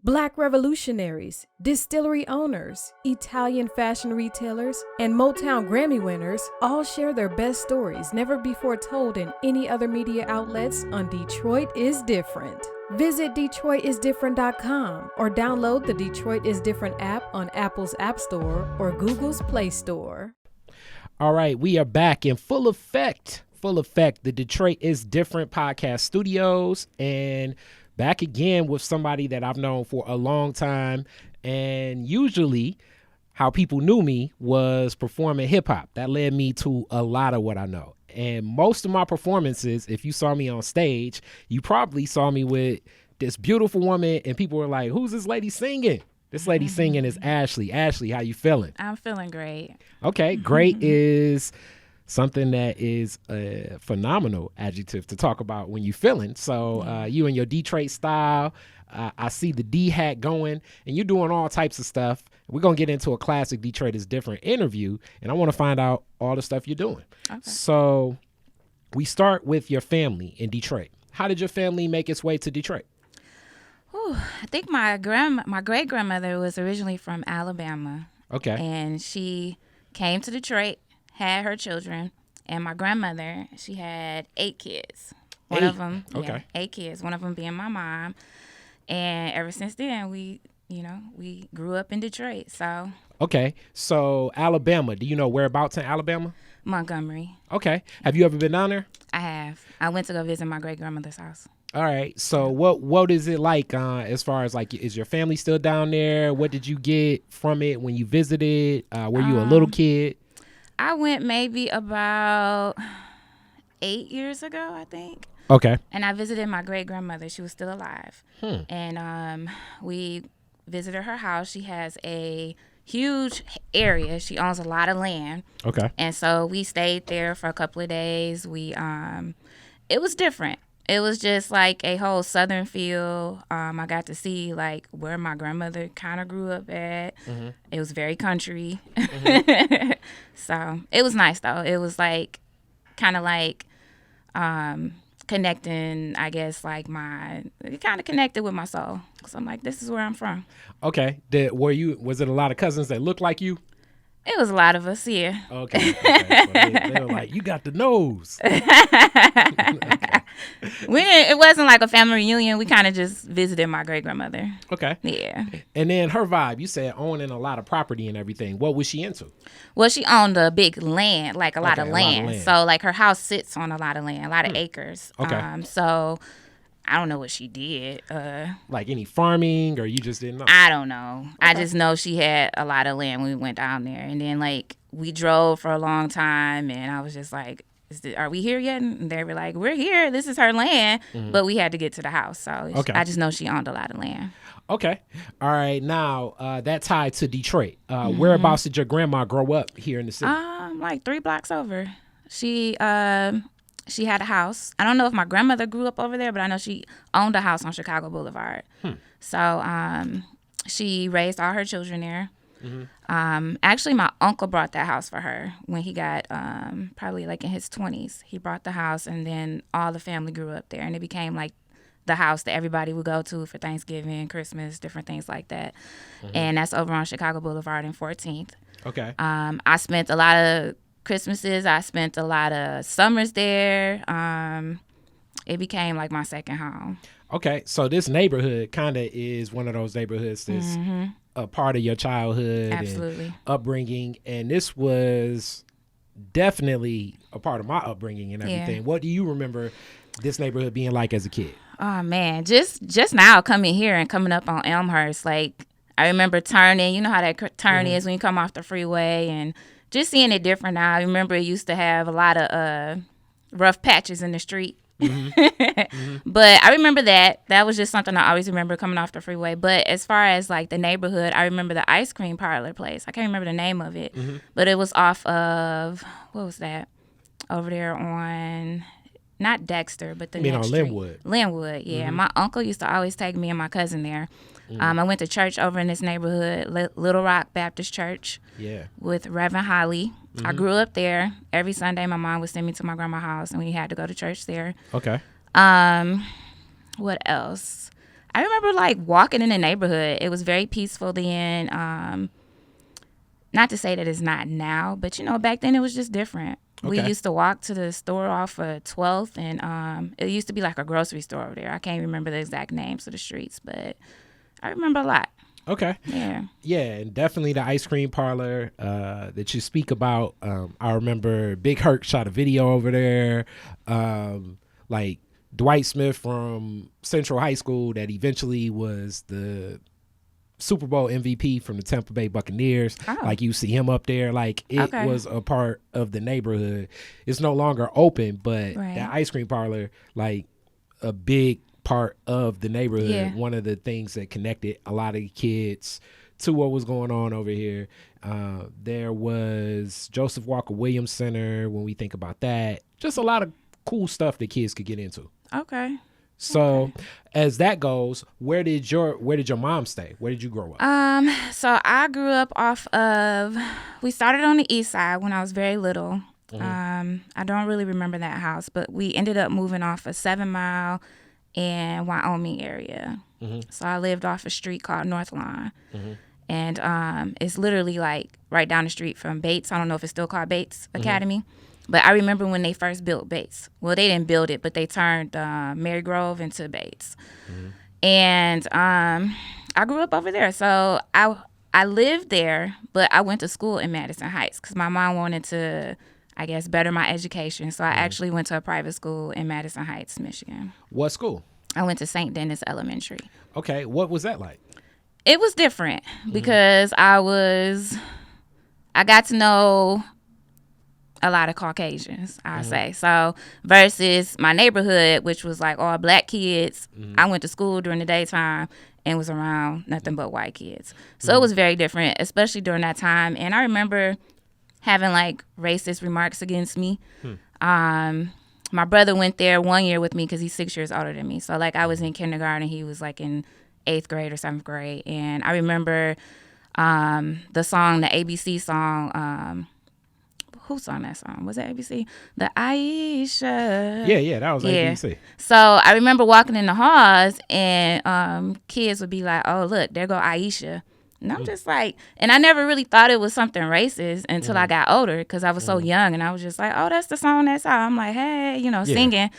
Black revolutionaries, distillery owners, Italian fashion retailers, and Motown Grammy winners all share their best stories never before told in any other media outlets on Detroit is Different. Visit DetroitisDifferent.com or download the Detroit is Different app on Apple's App Store or Google's Play Store. All right, we are back in full effect, the Detroit is Different podcast studios, and back again with somebody that I've known for a long time. And usually how people knew me was performing hip hop. That led me to a lot of what I know. And most of my performances, if you saw me on stage, you probably saw me with this beautiful woman and people were like, who's this lady singing? This lady singing is Ashley. Ashley, how you feeling? I'm feeling great. Okay, great is something that is a phenomenal adjective to talk about when you're feeling. So you and your Detroit style, I see the D hat going, and you're doing all types of stuff. We're going to get into a classic Detroit is Different interview, and I want to find out all the stuff you're doing. Okay. So we start with your family in Detroit. How did your family make its way to Detroit? I think my great-grandmother was originally from Alabama. Okay. And she came to Detroit, had her children, and my grandmother, she had 8 kids. One of them, okay. 8 kids, one of them being my mom. And ever since then, we grew up in Detroit, so. Okay, so Alabama, do you know whereabouts in Alabama? Montgomery. Okay, have you ever been down there? I have. I went to go visit my great-grandmother's house. All right, so what is it like as far as like, is your family still down there? What did you get from it when you visited? Were you a little kid? I went maybe about 8 years ago, I think. Okay. And I visited my great-grandmother. She was still alive. And we visited her house. She has a huge area. She owns a lot of land. Okay. And so we stayed there for a couple of days. It was different. It was just like a whole southern feel. I got to see like where my grandmother kind of grew up at. Mm-hmm. It was very country. Mm-hmm. So it was nice though. It was like kind of like connecting, I guess, like it kind of connected with my soul. Because I'm like, this is where I'm from. Okay. Was it a lot of cousins that looked like you? It was a lot of us, yeah. Okay. So they were like, you got the nose. Okay. It wasn't like a family reunion. We kind of just visited my great-grandmother. Okay. Yeah. And then her vibe, you said owning a lot of property and everything. What was she into? Well, she owned a big land, like a lot of land. So, like, her house sits on a lot of land, a lot of acres. Okay. So, I don't know what she did. Like any farming, or you just didn't know? I don't know. Okay. I just know she had a lot of land when we went down there. And then, like, we drove for a long time, and I was just like, are we here yet? And they were like, we're here. This is her land. Mm-hmm. But we had to get to the house. So I just know she owned a lot of land. Okay. All right. Now, that tied to Detroit. Whereabouts did your grandma grow up here in the city? Like 3 blocks over. She had a house. I don't know if my grandmother grew up over there, but I know she owned a house on Chicago Boulevard. So she raised all her children there. Mm-hmm. Actually, my uncle brought that house for her when he got probably like in his 20s. He brought the house, and then all the family grew up there, and it became like the house that everybody would go to for Thanksgiving, Christmas, different things like that. Mm-hmm. And that's over on Chicago Boulevard and 14th. Okay. I spent a lot of Christmases. I spent a lot of summers there. It became like my second home. Okay, so this neighborhood kind of is one of those neighborhoods that's a part of your childhood and upbringing, and this was definitely a part of my upbringing and everything. Yeah. What do you remember this neighborhood being like as a kid? Oh man, just now coming here and coming up on Elmhurst, like I remember turning. You know how that turn is when you come off the freeway, and just seeing it different now. I remember it used to have a lot of rough patches in the street. But I remember that was just something I always remember coming off the freeway. But as far as like the neighborhood, I remember the ice cream parlor place. I can't remember the name of it, but it was off of, what was that, over there on not Dexter, but the next street. Linwood, yeah. My uncle used to always take me and my cousin there. I went to church over in this neighborhood, Little Rock Baptist Church, with Reverend Holly. I grew up there. Every Sunday, my mom would send me to my grandma's house, and we had to go to church there. Okay. What else? I remember like walking in the neighborhood. It was very peaceful then. Not to say that it's not now, but back then it was just different. We Okay. used to walk to the store off of 12th, and it used to be like a grocery store over there. I can't remember the exact names of the streets, but I remember a lot. Okay. Yeah. Yeah, and definitely the ice cream parlor that you speak about. I remember Big Herc shot a video over there. Like Dwight Smith from Central High School that eventually was the Super Bowl MVP from the Tampa Bay Buccaneers. Oh. Like you see him up there. Like it Okay. was a part of the neighborhood. It's no longer open, but Right. that ice cream parlor, like a big part of the neighborhood. Yeah. One of the things that connected a lot of kids to what was going on over here. There was Joseph Walker Williams Center. When we think about that, just a lot of cool stuff that kids could get into. Okay. So as that goes, where did your mom stay? Where did you grow up? So I grew up we started on the east side when I was very little. I don't really remember that house, but we ended up moving off of 7 Mile and Wyoming area. So I lived off a street called North Lawn. And it's literally like right down the street from Bates. I don't know if it's still called Bates Academy. But I remember when they first built Bates. Well, they didn't build it, but they turned Mary Grove into Bates. And I grew up over there. So I lived there, but I went to school in Madison Heights because my mom wanted to, I guess, better my education. So I actually went to a private school in Madison Heights, Michigan. What school? I went to St. Dennis Elementary. Okay. What was that like? It was different because I got to know a lot of Caucasians, I'll say. So versus my neighborhood, which was like all black kids, I went to school during the daytime and was around nothing but white kids. So it was very different, especially during that time. And I remember having like racist remarks against me. My brother went there 1 year with me because he's 6 years older than me. So like I was in kindergarten, he was like in 8th grade or 7th grade. And I remember the song, the ABC song, who sung that song? Was it ABC? The Aisha. Yeah, that was ABC. So I remember walking in the halls and kids would be like, oh, look, there go Aisha. And I'm just like, and I never really thought it was something racist until I got older because I was so young and I was just like, oh, that's the song that's out. I'm like, hey, singing.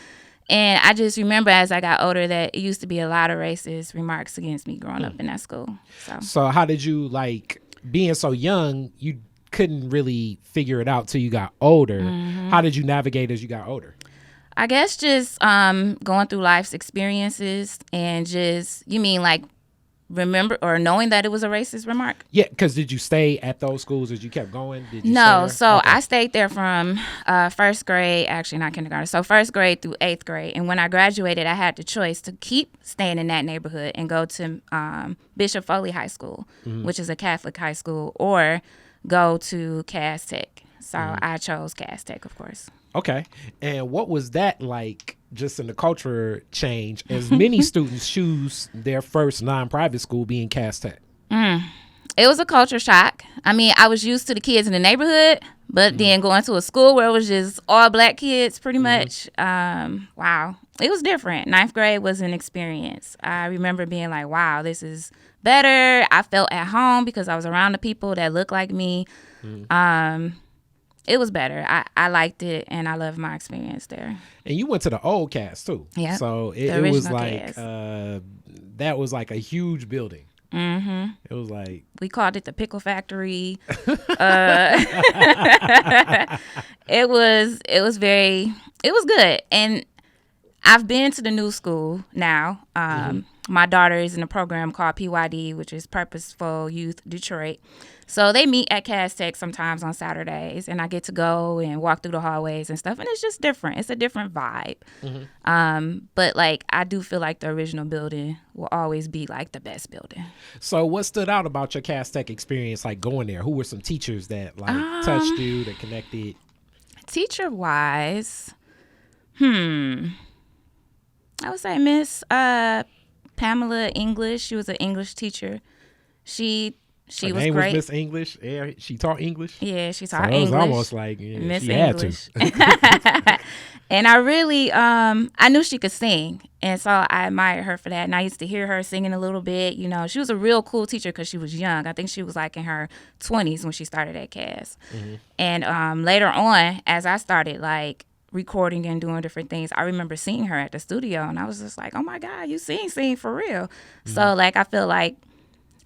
And I just remember as I got older that it used to be a lot of racist remarks against me growing up in that school. So how did you, like, being so young, you couldn't really figure it out till you got older. How did you navigate as you got older? I guess just going through life's experiences and just, you mean like remember or knowing that it was a racist remark? Yeah, because did you stay at those schools as you kept going? Did you No, stay so there? Okay. I stayed there from first grade, actually not kindergarten, so first grade through 8th grade. And when I graduated, I had the choice to keep staying in that neighborhood and go to Bishop Foley High School, which is a Catholic high school, or go to Cass Tech. So I chose Cass Tech, of course. Okay. And what was that like just in the culture change as many students choose their first non-private school being Cass Tech? It was a culture shock. I mean, I was used to the kids in the neighborhood, but then going to a school where it was just all black kids pretty much, wow. It was different. 9th grade was an experience. I remember being like, wow, this is better. I felt at home because I was around the people that looked like me. It was better. I liked it, and I loved my experience there. And you went to the old Cass too. Yeah. So it was like, that was like a huge building. It was like, we called it the Pickle Factory. It was good. And I've been to the new school now. My daughter is in a program called PYD, which is Purposeful Youth Detroit. So they meet at Cass Tech sometimes on Saturdays, and I get to go and walk through the hallways and stuff, and it's just different. It's a different vibe. But, like, I do feel like the original building will always be, like, the best building. so what stood out about your Cass Tech experience, like going there? Who were some teachers that, like, touched you, that connected? Teacher-wise, I would say Miss Pamela English. She was an English teacher. She She Her was name great. was Miss English. Yeah, she taught English. Yeah, she So taught it was English. almost like Miss she English. had to. And I really, I knew she could sing. And so I admired her for that. And I used to hear her singing a little bit. You know, she was a real cool teacher because she was young. I think she was like in her 20s when she started at Cass. Mm-hmm. And later on, as I started like recording and doing different things, I remember seeing her at the studio. And I was just like, oh my God, you sing for real. Mm-hmm. So like, I feel like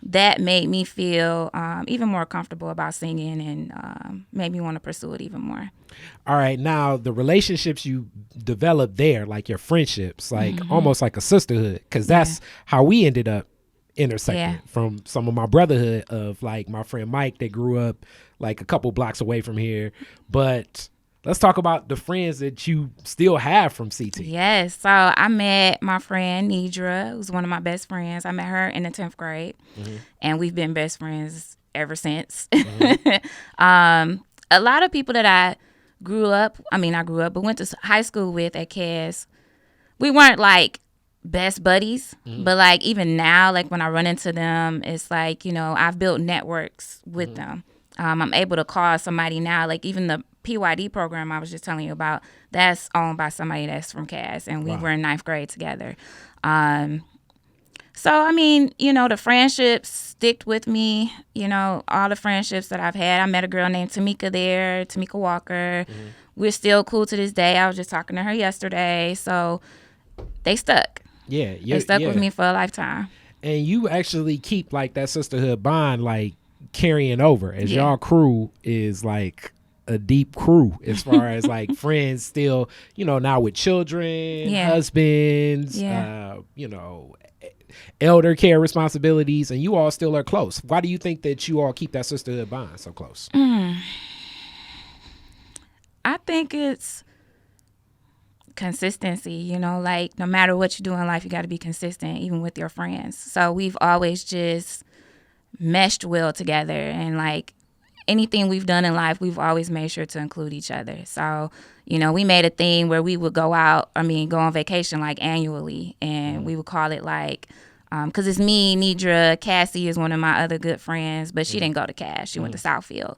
that made me feel even more comfortable about singing and made me want to pursue it even more. All right. Now, the relationships you developed there, like your friendships, like almost like a sisterhood, because that's how we ended up intersecting from some of my brotherhood of like my friend Mike that grew up like a couple blocks away from here. But let's talk about the friends that you still have from CT. Yes. So I met my friend Nidra, who's one of my best friends. I met her in the 10th grade, and we've been best friends ever since. A lot of people that I grew up, but went to high school with at Cass, we weren't like best buddies, but like even now, like when I run into them, it's like, you know, I've built networks with them. I'm able to call somebody now, like even the PYD program I was just telling you about, that's owned by somebody that's from Cass, and we were in 9th grade together. So, I mean, you know, the friendships stick with me, you know, all the friendships that I've had. I met a girl named Tamika there, Tamika Walker. We're still cool to this day. I was just talking to her yesterday. So they stuck. Yeah. They stuck with me for a lifetime. And you actually keep like that sisterhood bond like carrying over as y'all crew is like a deep crew as far as like friends still, you know, now with children, husbands, you know, elder care responsibilities, and you all still are close. Why do you think that you all keep that sisterhood bond so close? I think it's consistency, you know, like no matter what you do in life, you got to be consistent, even with your friends. So we've always just meshed well together, and like anything we've done in life, we've always made sure to include each other. So, you know, we made a thing where we would go on vacation like annually, and we would call it like, because it's me, Nidra, Cassie is one of my other good friends, but she didn't go to Cass. She went to Southfield.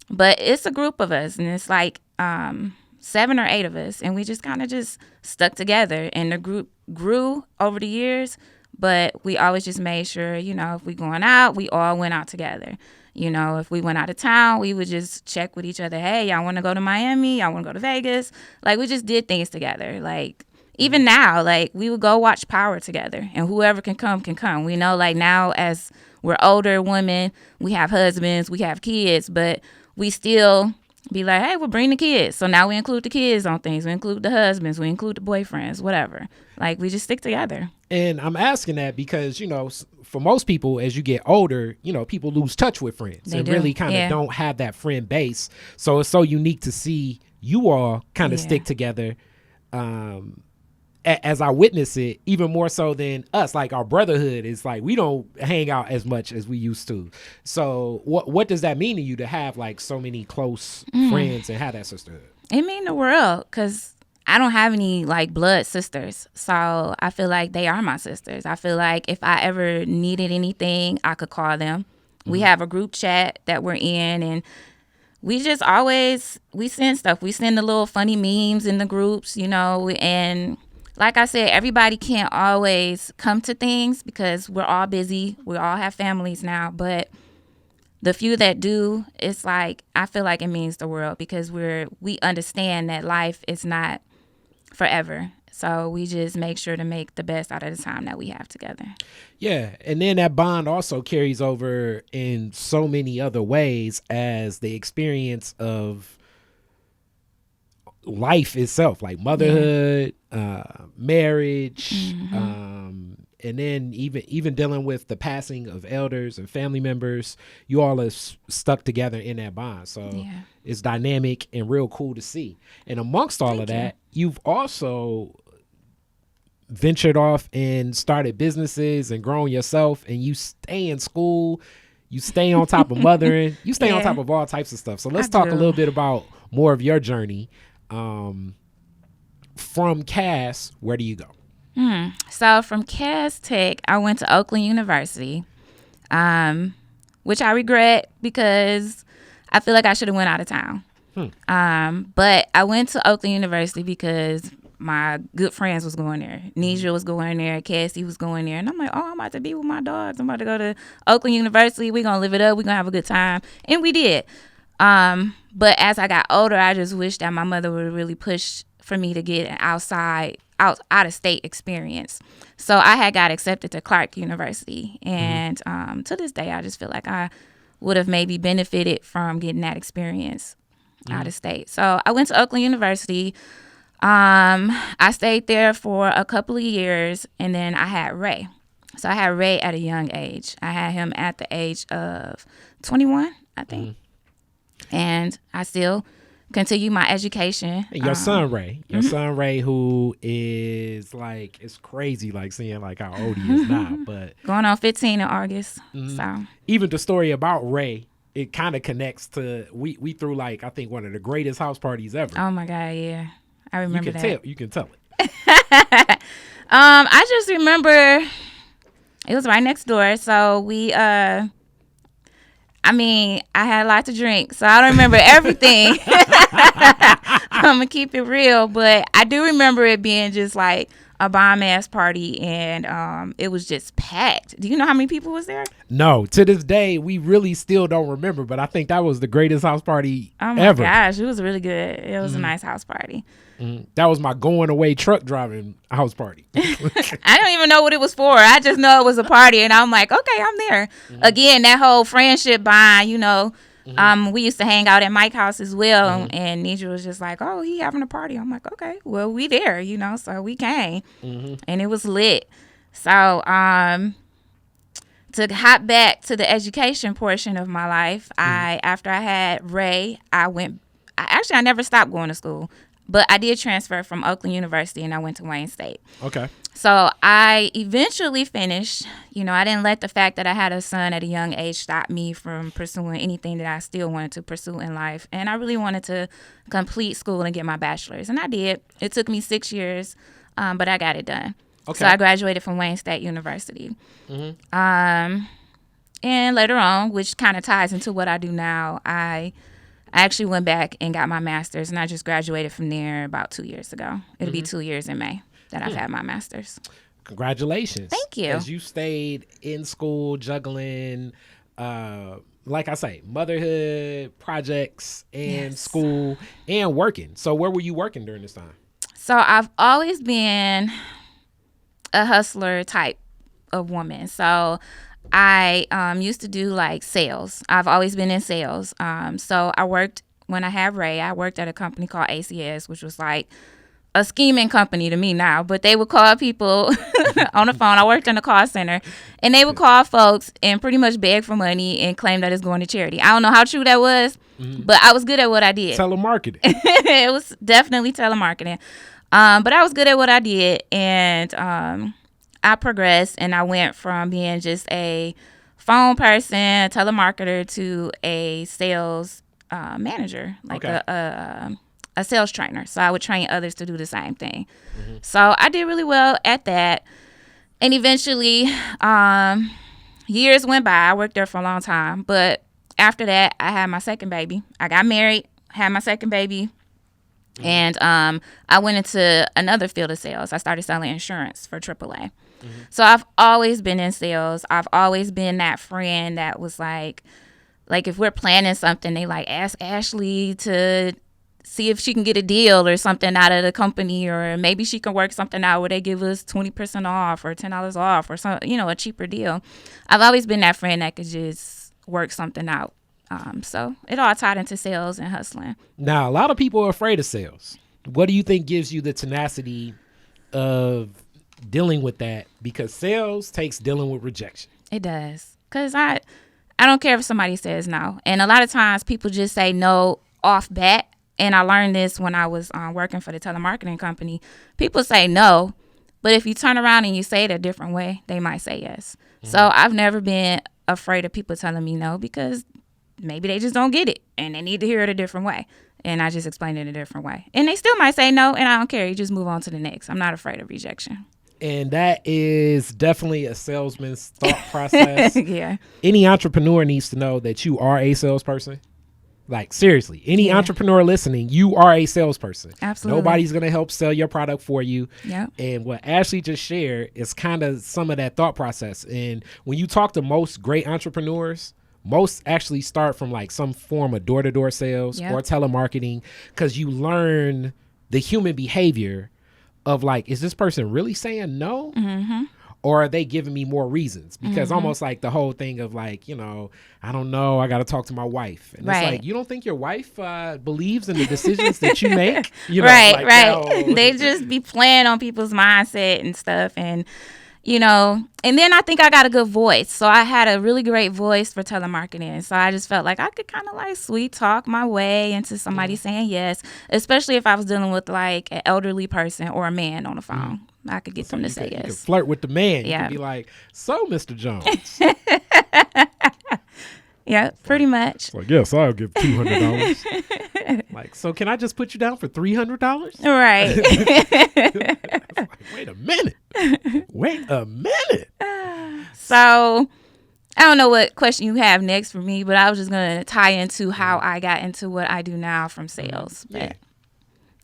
But it's a group of us, and it's like 7 or 8 of us, and we just kind of just stuck together, and the group grew over the years, but we always just made sure, you know, if we going out, we all went out together. You know, if we went out of town, we would just check with each other. Hey, y'all want to go to Miami? Y'all want to go to Vegas? Like, we just did things together. Like, even now, like, we would go watch Power together, and whoever can come, can come. We know, like, now as we're older women, we have husbands, we have kids, but we still be like, hey, we'll bring the kids. So now we include the kids on things. We include the husbands. We include the boyfriends, whatever. Like, we just stick together. And I'm asking that because, you know, for most people, as you get older, you know, people lose touch with friends and really kind of don't have that friend base. So it's so unique to see you all kind of stick together. As I witness it, even more so than us, like our brotherhood is like, we don't hang out as much as we used to. So what does that mean to you to have like so many close friends and have that sisterhood? It mean the world, because I don't have any like blood sisters. So I feel like they are my sisters. I feel like if I ever needed anything, I could call them. We have a group chat that we're in, and we just always, we send stuff. We send the little funny memes in the groups, you know, and like I said, everybody can't always come to things because we're all busy. We all have families now, but the few that do, it's like, I feel like it means the world, because we understand that life is not forever. So we just make sure to make the best out of the time that we have together. Yeah. And then that bond also carries over in so many other ways as the experience of life itself, like motherhood, marriage, and then even dealing with the passing of elders and family members. You all are stuck together in that bond. So it's dynamic and real cool to see. And amongst all of that, you've also ventured off and started businesses and grown yourself, and you stay in school, you stay on top of mothering, you stay on top of all types of stuff. So let's talk a little bit about more of your journey. From Cass, where do you go? So from Cass Tech, I went to Oakland University. which I regret because I feel like I should have went out of town. But I went to Oakland University because my good friends was going there. Nisha was going there. Cassie was going there. And I'm like, oh, I'm about to be with my dogs. I'm about to go to Oakland University. We're going to live it up. We're going to have a good time. And we did. But as I got older, I just wish that my mother would really push for me to get an out of state experience. So I had got accepted to Clark University. And to this day, I just feel like I would have maybe benefited from getting that experience out of state. So I went to Oakland University. I stayed there for a couple of years, and then I had Ray. So I had Ray at a young age. I had him at the age of 21, I think. And I still continue my education. And your son Ray, who is like, it's crazy, like seeing like how old he is now, but going on 15 in August. So even the story about Ray, it kind of connects to we threw like I think one of the greatest house parties ever. Oh my God, yeah. I remember that. You can tell it. I just remember it was right next door. So we, I had a lot to drink, so I don't remember everything. I'm gonna keep it real, but I do remember it being just like a bomb ass party, and it was just packed. Do you know how many people was there? No, to this day we really still don't remember, but I think that was the greatest house party ever. Oh my gosh, it was really good. It was a nice house party. That was my going away truck driving house party. I don't even know what it was for. I just know it was a party, and I'm like, okay, I'm there. Again, that whole friendship bond, we used to hang out at Mike's house as well, and Nisha was just like, oh, he having a party. I'm like, okay, well, we there, so we came, and it was lit. So to hop back to the education portion of my life, after I had Ray, I never stopped going to school. But I did transfer from Oakland University, and I went to Wayne State. Okay. So I eventually finished. I didn't let the fact that I had a son at a young age stop me from pursuing anything that I still wanted to pursue in life. And I really wanted to complete school and get my bachelor's. And I did. It took me 6 years, but I got it done. Okay. So I graduated from Wayne State University. And later on, which kind of ties into what I do now, I actually went back and got my master's, and I just graduated from there about 2 years ago. It'll be 2 years in May that I've had my master's. Congratulations. Thank you. As you stayed in school, juggling, like I say, motherhood, projects, and school, and working. So where were you working during this time? So I've always been a hustler type of woman. So I used to do like sales. I've always been in sales. So when I had Ray, I worked at a company called ACS, which was like a scheming company to me now, but they would call people on the phone. I worked in a call center, and they would call folks and pretty much beg for money and claim that it's going to charity. I don't know how true that was, but I was good at what I did. Telemarketing. It was definitely telemarketing. But I was good at what I did, and I progressed, and I went from being just a phone person, telemarketer, to a sales manager, like a sales trainer. So I would train others to do the same thing. So I did really well at that. And eventually, years went by. I worked there for a long time. But after that, I had my second baby. I got married, had my second baby. And I went into another field of sales. I started selling insurance for AAA. So I've always been in sales. I've always been that friend that was like if we're planning something, they like ask Ashley to see if she can get a deal or something out of the company, or maybe she can work something out where they give us 20% off or $10 off or some, a cheaper deal. I've always been that friend that could just work something out. So it all tied into sales and hustling. Now, a lot of people are afraid of sales. What do you think gives you the tenacity of dealing with that? Because sales takes dealing with rejection. It does. Because I don't care if somebody says no. And a lot of times people just say no off bat. And I learned this when I was working for the telemarketing company. People say no, but if you turn around and you say it a different way, they might say yes. So I've never been afraid of people telling me no, because maybe they just don't get it and they need to hear it a different way. And I just explained it a different way. And they still might say no, and I don't care. You just move on to the next. I'm not afraid of rejection. And that is definitely a salesman's thought process. Yeah. Any entrepreneur needs to know that you are a salesperson. Like, seriously, any entrepreneur listening, you are a salesperson. Absolutely. Nobody's going to help sell your product for you. Yep. And what Ashley just shared is kind of some of that thought process. And when you talk to most great entrepreneurs, most actually start from like some form of door-to-door sales or telemarketing, because you learn the human behavior of like, is this person really saying no? Mm-hmm. Or are they giving me more reasons? Because almost like the whole thing of like, you know, I don't know, I got to talk to my wife. And it's like, you don't think your wife believes in the decisions that you make? You know, right. No. They just be playing on people's mindset and stuff. And, you know, and then I think I got a good voice. So I had a really great voice for telemarketing. So I just felt like I could kind of like sweet talk my way into somebody saying yes, especially if I was dealing with like an elderly person or a man on the phone. I could get them to say yes. You could flirt with the man. Yeah. You could be like, so, Mr. Jones. Yeah, pretty much. Like, yes, I'll give $200. Like, so can I just put you down for $300? Right. Like, wait a minute. So I don't know what question you have next for me, but I was just going to tie into how I got into what I do now from sales. Yeah.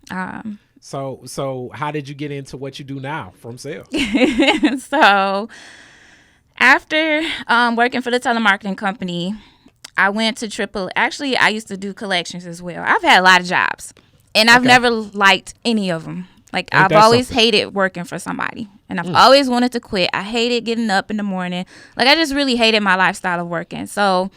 But, So how did you get into what you do now from sales? So after working for the telemarketing company, I went to Actually, I used to do collections as well. I've had a lot of jobs, and I've never liked any of them. Like, I've always hated working for somebody, and I've always wanted to quit. I hated getting up in the morning. Like, I just really hated my lifestyle of working. So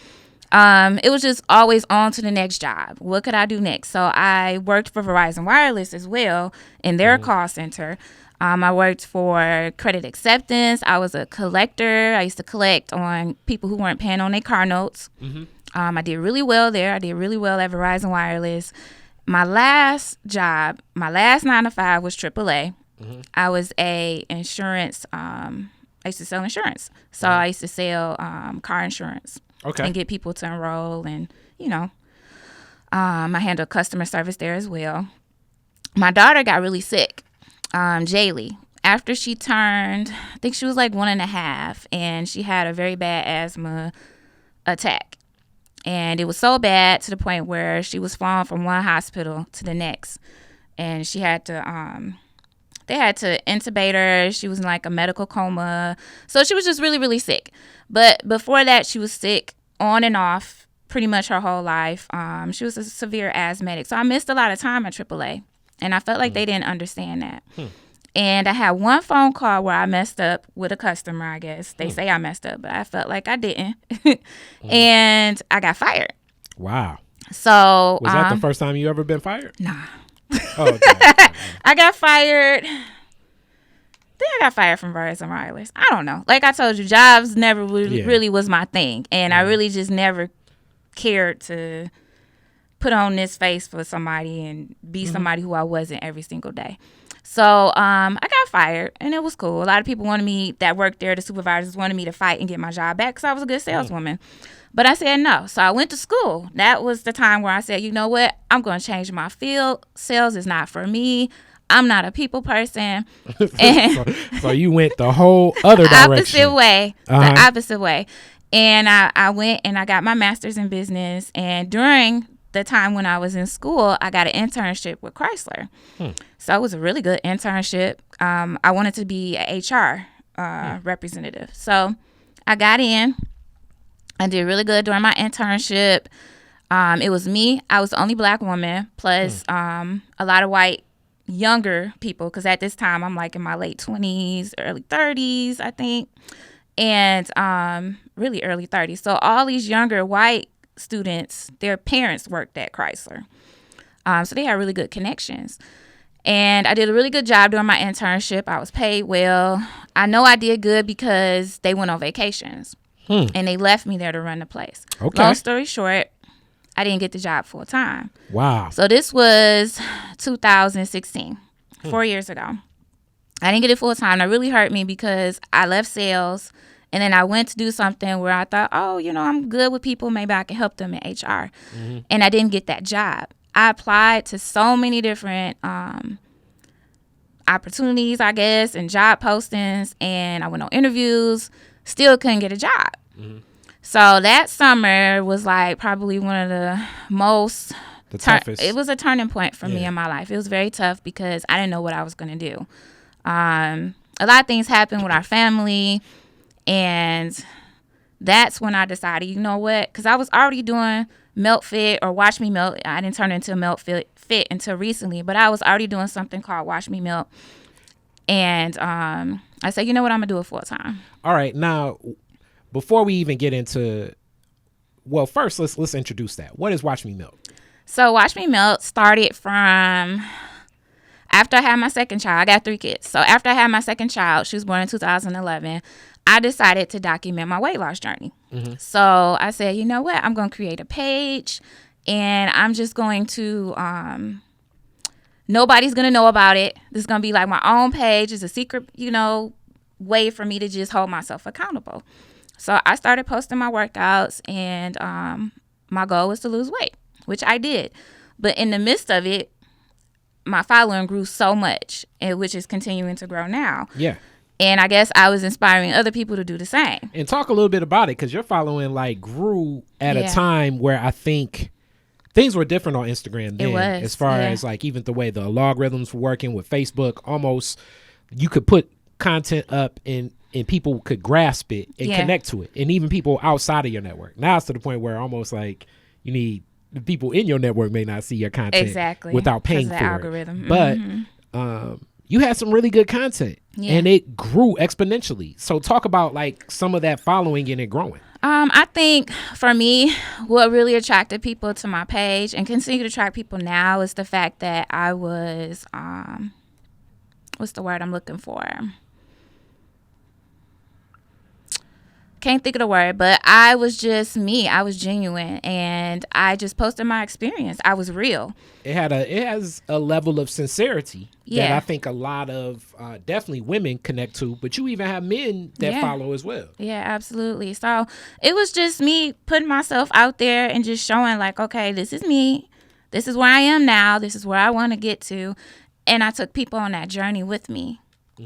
it was just always on to the next job. What could I do next? So I worked for Verizon Wireless as well in their call center. I worked for credit acceptance. I was a collector. I used to collect on people who weren't paying on their car notes. I did really well there. I did really well at Verizon Wireless. My last job, my last 9 to 5 was AAA. I was a insurance. I used to sell insurance. So I used to sell car insurance. And get people to enroll, and, you know, I handled customer service there as well. My daughter got really sick, Jaylee. After she turned, I think she was like 1.5, and she had a very bad asthma attack. And it was so bad to the point where she was flown from one hospital to the next. And she had to, they had to intubate her. She was in like a medical coma. So she was just really, really sick. But before that, she was sick on and off pretty much her whole life. She was a severe asthmatic. So I missed a lot of time at AAA. And I felt like they didn't understand that. And I had one phone call where I messed up with a customer, I guess. They say I messed up, but I felt like I didn't. And I got fired. Wow. So was that the first time you ever been fired? Nah. Oh, okay. I got fired. Then I got fired from Verizon Wireless. I don't know. Like I told you, jobs never really was my thing. And I really just never cared to put on this face for somebody and be somebody who I wasn't every single day. So I got fired, and it was cool. A lot of people wanted me that worked there, the supervisors wanted me to fight and get my job back because I was a good saleswoman. But I said no. So I went to school. That was the time where I said, you know what? I'm going to change my field. Sales is not for me. I'm not a people person. So you went the whole other direction. The opposite way. And I went and I got my master's in business. And during the time when I was in school, I got an internship with Chrysler. So it was a really good internship. I wanted to be an HR representative. So I got in. I did really good during my internship. It was me. I was the only black woman, plus a lot of white younger people, because at this time I'm like in my late 20s, early 30s, I think, and really early 30s. So all these younger white students, their parents worked at Chrysler. So they had really good connections. And I did a really good job during my internship. I was paid well. I know I did good because they went on vacations. And they left me there to run the place. Long story short, I didn't get the job full time. Wow. So this was 2016, 4 years ago. I didn't get it full time. That really hurt me because I left sales. And then I went to do something where I thought, oh, you know, I'm good with people. Maybe I can help them in HR. And I didn't get that job. I applied to so many different opportunities, I guess, and job postings, and I went on interviews, still couldn't get a job. So that summer was like probably one of the most toughest. It was a turning point for me in my life. It was very tough because I didn't know what I was going to do. A lot of things happened with our family, and that's when I decided, you know what, because I was already doing Melt Fit or Watch Me Melt. I didn't turn into Melt Fit until recently, but I was already doing something called Watch Me Melt. And I said, you know what, I'm going to do it full time. All right. Now, before we even get into, well, first, let's introduce that. What is Watch Me Melt? So Watch Me Melt started from after I had my second child. I got 3 kids. So after I had my second child, she was born in 2011, I decided to document my weight loss journey. So I said, you know what, I'm going to create a page, and I'm just going to, nobody's going to know about it. This is going to be like my own page. It's a secret, way for me to just hold myself accountable. So I started posting my workouts, and my goal was to lose weight, which I did. But in the midst of it, my following grew so much, which is continuing to grow now. Yeah. And I guess I was inspiring other people to do the same. And talk a little bit about it, because your following grew at a time where I think things were different on Instagram then. It was, as far as even the way the logarithms were working with Facebook. Almost you could put content up and people could grasp it and connect to it. And even people outside of your network. Now it's to the point where almost you need the people in your network may not see your content without paying for algorithm. it. But you had some really good content and it grew exponentially. So talk about some of that following and it growing. I think for me, what really attracted people to my page and continue to attract people now is the fact that I was, what's the word I'm looking for? Can't think of the word, but I was just me. I was genuine, and I just posted my experience. I was real. It has a level of sincerity that I think a lot of definitely women connect to, but you even have men that follow as well. Yeah, absolutely. So it was just me putting myself out there and just showing okay, this is me. This is where I am now. This is where I want to get to. And I took people on that journey with me.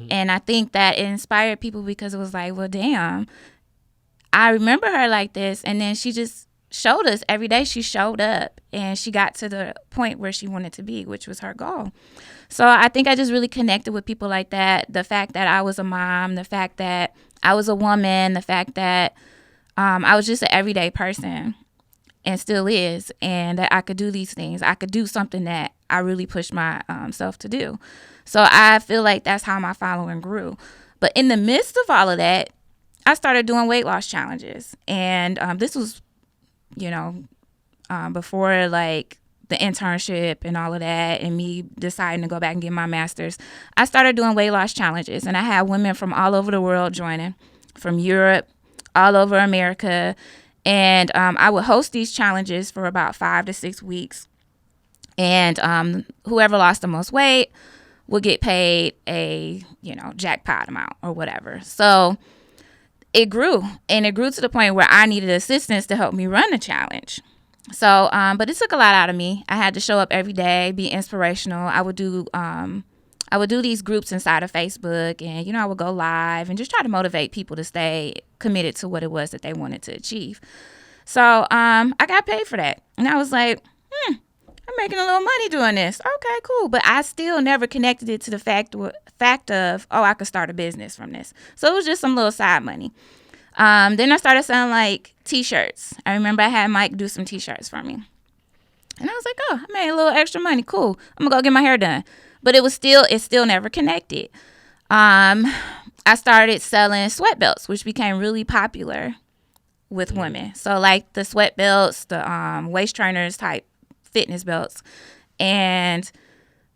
And I think that it inspired people because it was well, damn, I remember her like this, and then she just showed us every day. She showed up, and she got to the point where she wanted to be, which was her goal. So I think I just really connected with people like that. The fact that I was a mom, the fact that I was a woman, the fact that I was just an everyday person and still is, and that I could do these things. I could do something that I really pushed myself to do. So I feel like that's how my following grew. But in the midst of all of that, I started doing weight loss challenges, and this was, before the internship and all of that, and me deciding to go back and get my master's. I started doing weight loss challenges, and I had women from all over the world joining, from Europe, all over America, and I would host these challenges for about 5 to 6 weeks, and whoever lost the most weight would get paid a jackpot amount or whatever. So it grew, and it grew to the point where I needed assistance to help me run the challenge. So, but it took a lot out of me. I had to show up every day, be inspirational. I would do these groups inside of Facebook, and, I would go live and just try to motivate people to stay committed to what it was that they wanted to achieve. So, I got paid for that. And I was like, I'm making a little money doing this. Okay, cool. But I still never connected it to the fact of, I could start a business from this. So it was just some little side money. Then I started selling T-shirts. I remember I had Mike do some T-shirts for me. And I was like, I made a little extra money. Cool. I'm going to go get my hair done. But it still never connected. I started selling sweat belts, which became really popular with women. So the sweat belts, the waist trainers type fitness belts. And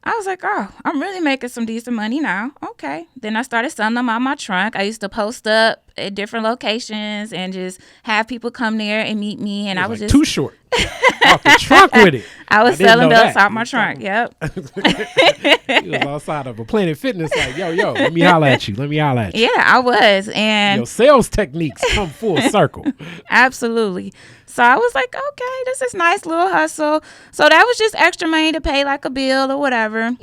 I was like, I'm really making some decent money now. Okay. Then I started selling them on my trunk. I used to post up at different locations and just have people come there and meet me. And I was just too short. Off the trunk with it. I was selling belts out my trunk. Yep. You was outside of a Planet Fitness yo, let me holler at you. Yeah, I was. And your sales techniques come full circle. Absolutely. So I was like, okay, this is nice little hustle. So that was just extra money to pay a bill or whatever.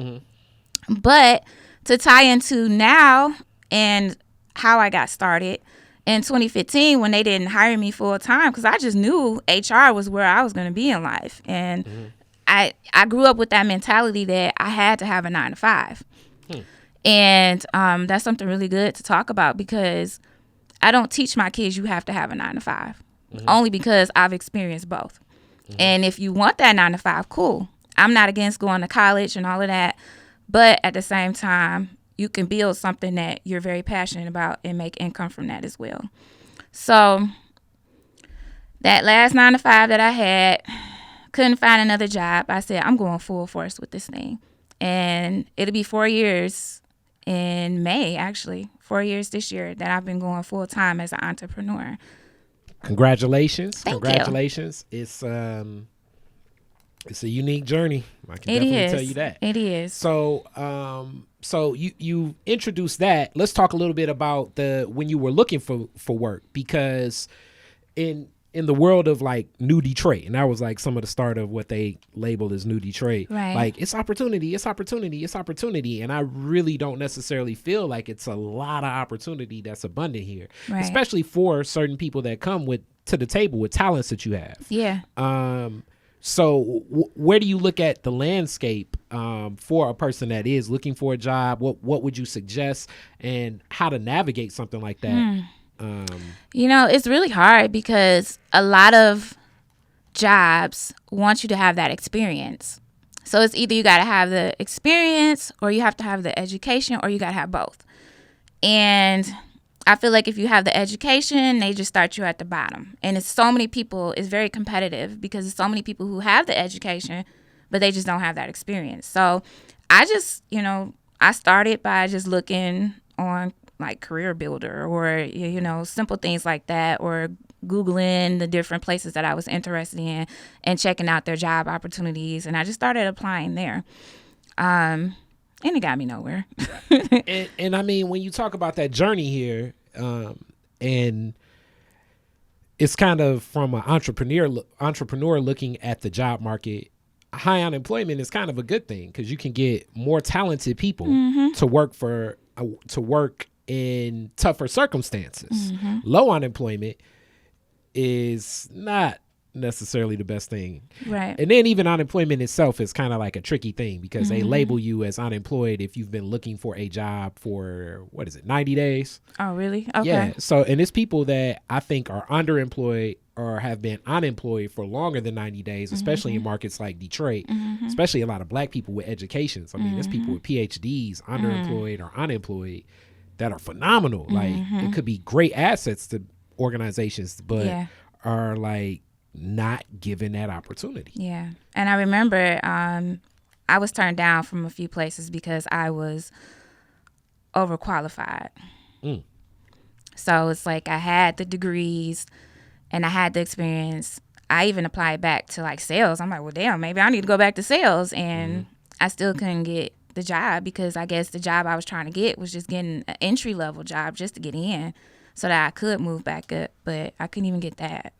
But to tie into now and how I got started in 2015 when they didn't hire me full time, because I just knew HR was where I was going to be in life. And I grew up with that mentality that I had to have a 9 to 5. And that's something really good to talk about, because I don't teach my kids you have to have a 9 to 5, only because I've experienced both. And if you want that 9 to 5, cool. I'm not against going to college and all of that. But at the same time, you can build something that you're very passionate about and make income from that as well. So that last 9 to 5 that I had, couldn't find another job. I said, I'm going full force with this thing. And it'll be 4 years in May, actually, 4 years this year that I've been going full time as an entrepreneur. Congratulations. Thank Congratulations. You. It's a unique journey. I can definitely tell you that. It is. So so you introduced that. Let's talk a little bit about when you were looking for work, because in the world of like New Detroit, and that was like some of the start of what they labeled as New Detroit. Right. Like it's opportunity. And I really don't necessarily feel like it's a lot of opportunity that's abundant here, right. especially for certain people that come to the table with talents that you have. Yeah. So where do you look at the landscape for a person that is looking for a job? What would you suggest, and how to navigate something like that? It's really hard, because a lot of jobs want you to have that experience. So it's either you got to have the experience, or you have to have the education, or you got to have both. And I feel like if you have the education, they just start you at the bottom. And it's so many people, it's very competitive, because there's so many people who have the education, but they just don't have that experience. So I just, I started by just looking on like Career Builder, or, simple things like that, or Googling the different places that I was interested in and checking out their job opportunities. And I just started applying there. And it got me nowhere. and I mean, when you talk about that journey here, and it's kind of from an entrepreneur looking at the job market, high unemployment is kind of a good thing, because you can get more talented people to work in tougher circumstances. Low unemployment is not necessarily the best thing. Right. And then even unemployment itself is kind of like a tricky thing, because they label you as unemployed if you've been looking for a job for 90 days. Oh, really? Okay. Yeah. So, and it's people that I think are underemployed or have been unemployed for longer than 90 days, especially in markets like Detroit, especially a lot of black people with educations. I mean, there's people with PhDs, underemployed or unemployed, that are phenomenal. Like it could be great assets to organizations, but are like not given that opportunity. Yeah. And I remember I was turned down from a few places because I was overqualified. So it's like I had the degrees and I had the experience. I even applied back to like sales. I'm like, well, damn, maybe I need to go back to sales. And I still couldn't get the job, because I guess the job I was trying to get was just getting an entry level job just to get in so that I could move back up. But I couldn't even get that.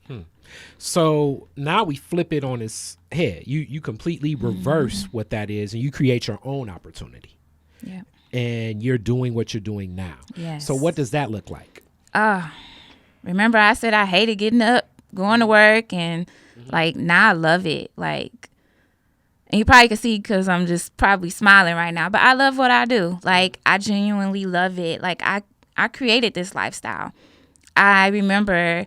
So now we flip it on its head. You completely reverse what that is, and you create your own opportunity. Yeah. And you're doing what you're doing now. Yes. So what does that look like? Remember I said I hated getting up, going to work, and like now I love it. Like, and you probably can see because I'm just probably smiling right now, but I love what I do. Like, I genuinely love it. Like, I created this lifestyle. I remember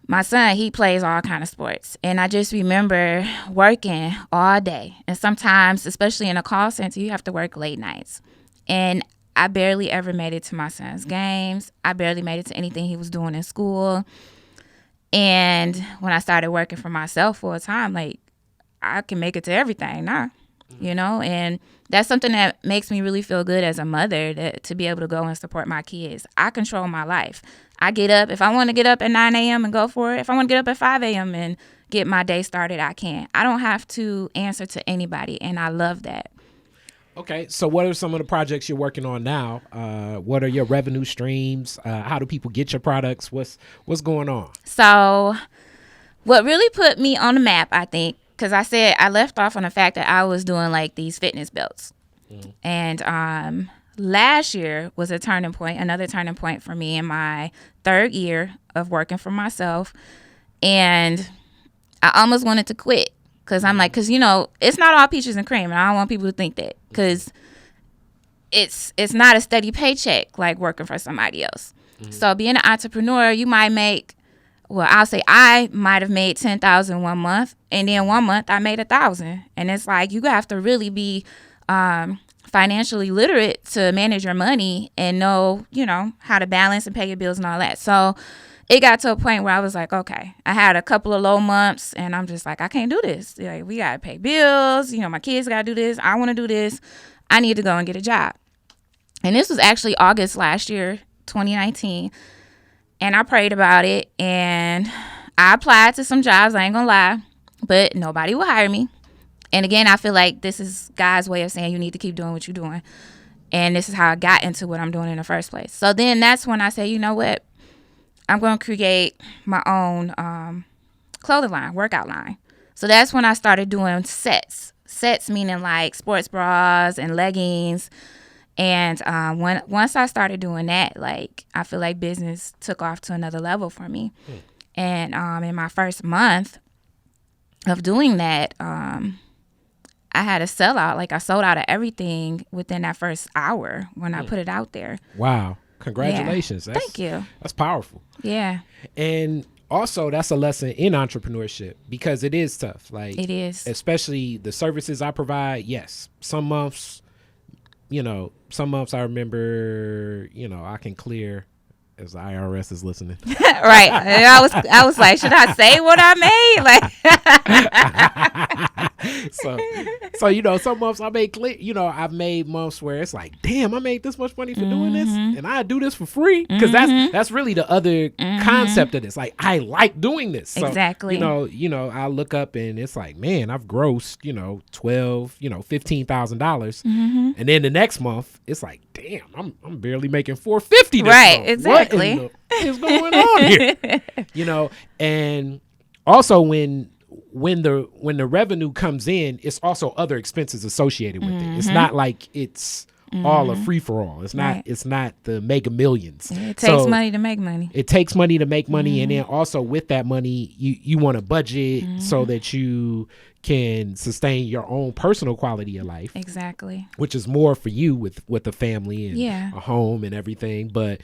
my son, he plays all kind of sports. And I just remember working all day. And sometimes, especially in a call center, you have to work late nights. And I barely ever made it to my son's games. I barely made it to anything he was doing in school. And when I started working for myself full time, like, I can make it to everything now, and that's something that makes me really feel good as a mother, to be able to go and support my kids. I control my life. I get up. If I want to get up at 9 a.m. and go for it, if I want to get up at 5 a.m. and get my day started, I can. I don't have to answer to anybody, and I love that. Okay, so what are some of the projects you're working on now? What are your revenue streams? How do people get your products? What's going on? So what really put me on the map, I think, because I said I left off on the fact that I was doing like these fitness belts. And last year was another turning point for me in my 3rd year of working for myself. And I almost wanted to quit because I'm like, because, it's not all peaches and cream. And I don't want people to think that, because it's not a steady paycheck like working for somebody else. So being an entrepreneur, you might make, I'll say I might have made $10,000 one month, and then one month I made $1,000. And it's like, you have to really be financially literate to manage your money and know, how to balance and pay your bills and all that. So it got to a point where I was like, okay, I had a couple of low months, and I'm just like, I can't do this. Like, we got to pay bills. My kids got to do this. I want to do this. I need to go and get a job. And this was actually August last year, 2019. And I prayed about it, and I applied to some jobs. I ain't gonna lie, but nobody will hire me. And again, I feel like this is God's way of saying you need to keep doing what you're doing. And this is how I got into what I'm doing in the first place. So then that's when I say, you know what? I'm going to create my own clothing line, workout line. So that's when I started doing sets. Sets meaning like sports bras and leggings. And once I started doing that, like, I feel like business took off to another level for me. And in my first month of doing that, I had a sellout. Like, I sold out of everything within that first hour when I put it out there. Wow. Congratulations. Yeah. Thank you. That's powerful. Yeah. And also, that's a lesson in entrepreneurship, because it is tough. Like, it is. Especially the services I provide. Yes. Some months I remember, I can clear, as the IRS is listening. Right. And I was like, should I say what I made? Like, so some months I made clear, I've made months where it's like, damn, I made this much money for doing this, and I do this for free, because that's really the other concept of this. Like, I like doing this. So, exactly. I look up and it's like, man, I've grossed, $15,000, and then the next month it's like, damn, I'm barely making $450. Right. Month. Exactly. What is going on here? And also when the revenue comes in, it's also other expenses associated with it. It's not like it's all a free for all. It's not. Right. It's not the Mega Millions. It takes money to make money. It takes money to make money, and then also with that money, you want to budget so that you can sustain your own personal quality of life. Exactly. Which is more for you with a family and a home and everything, but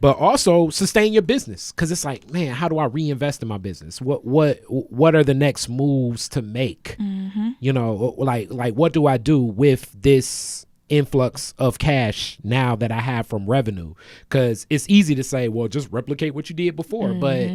also sustain your business, because it's like, man, how do I reinvest in my business? What are the next moves to make? Like what do I do with this influx of cash now that I have from revenue? Because it's easy to say, well, just replicate what you did before, but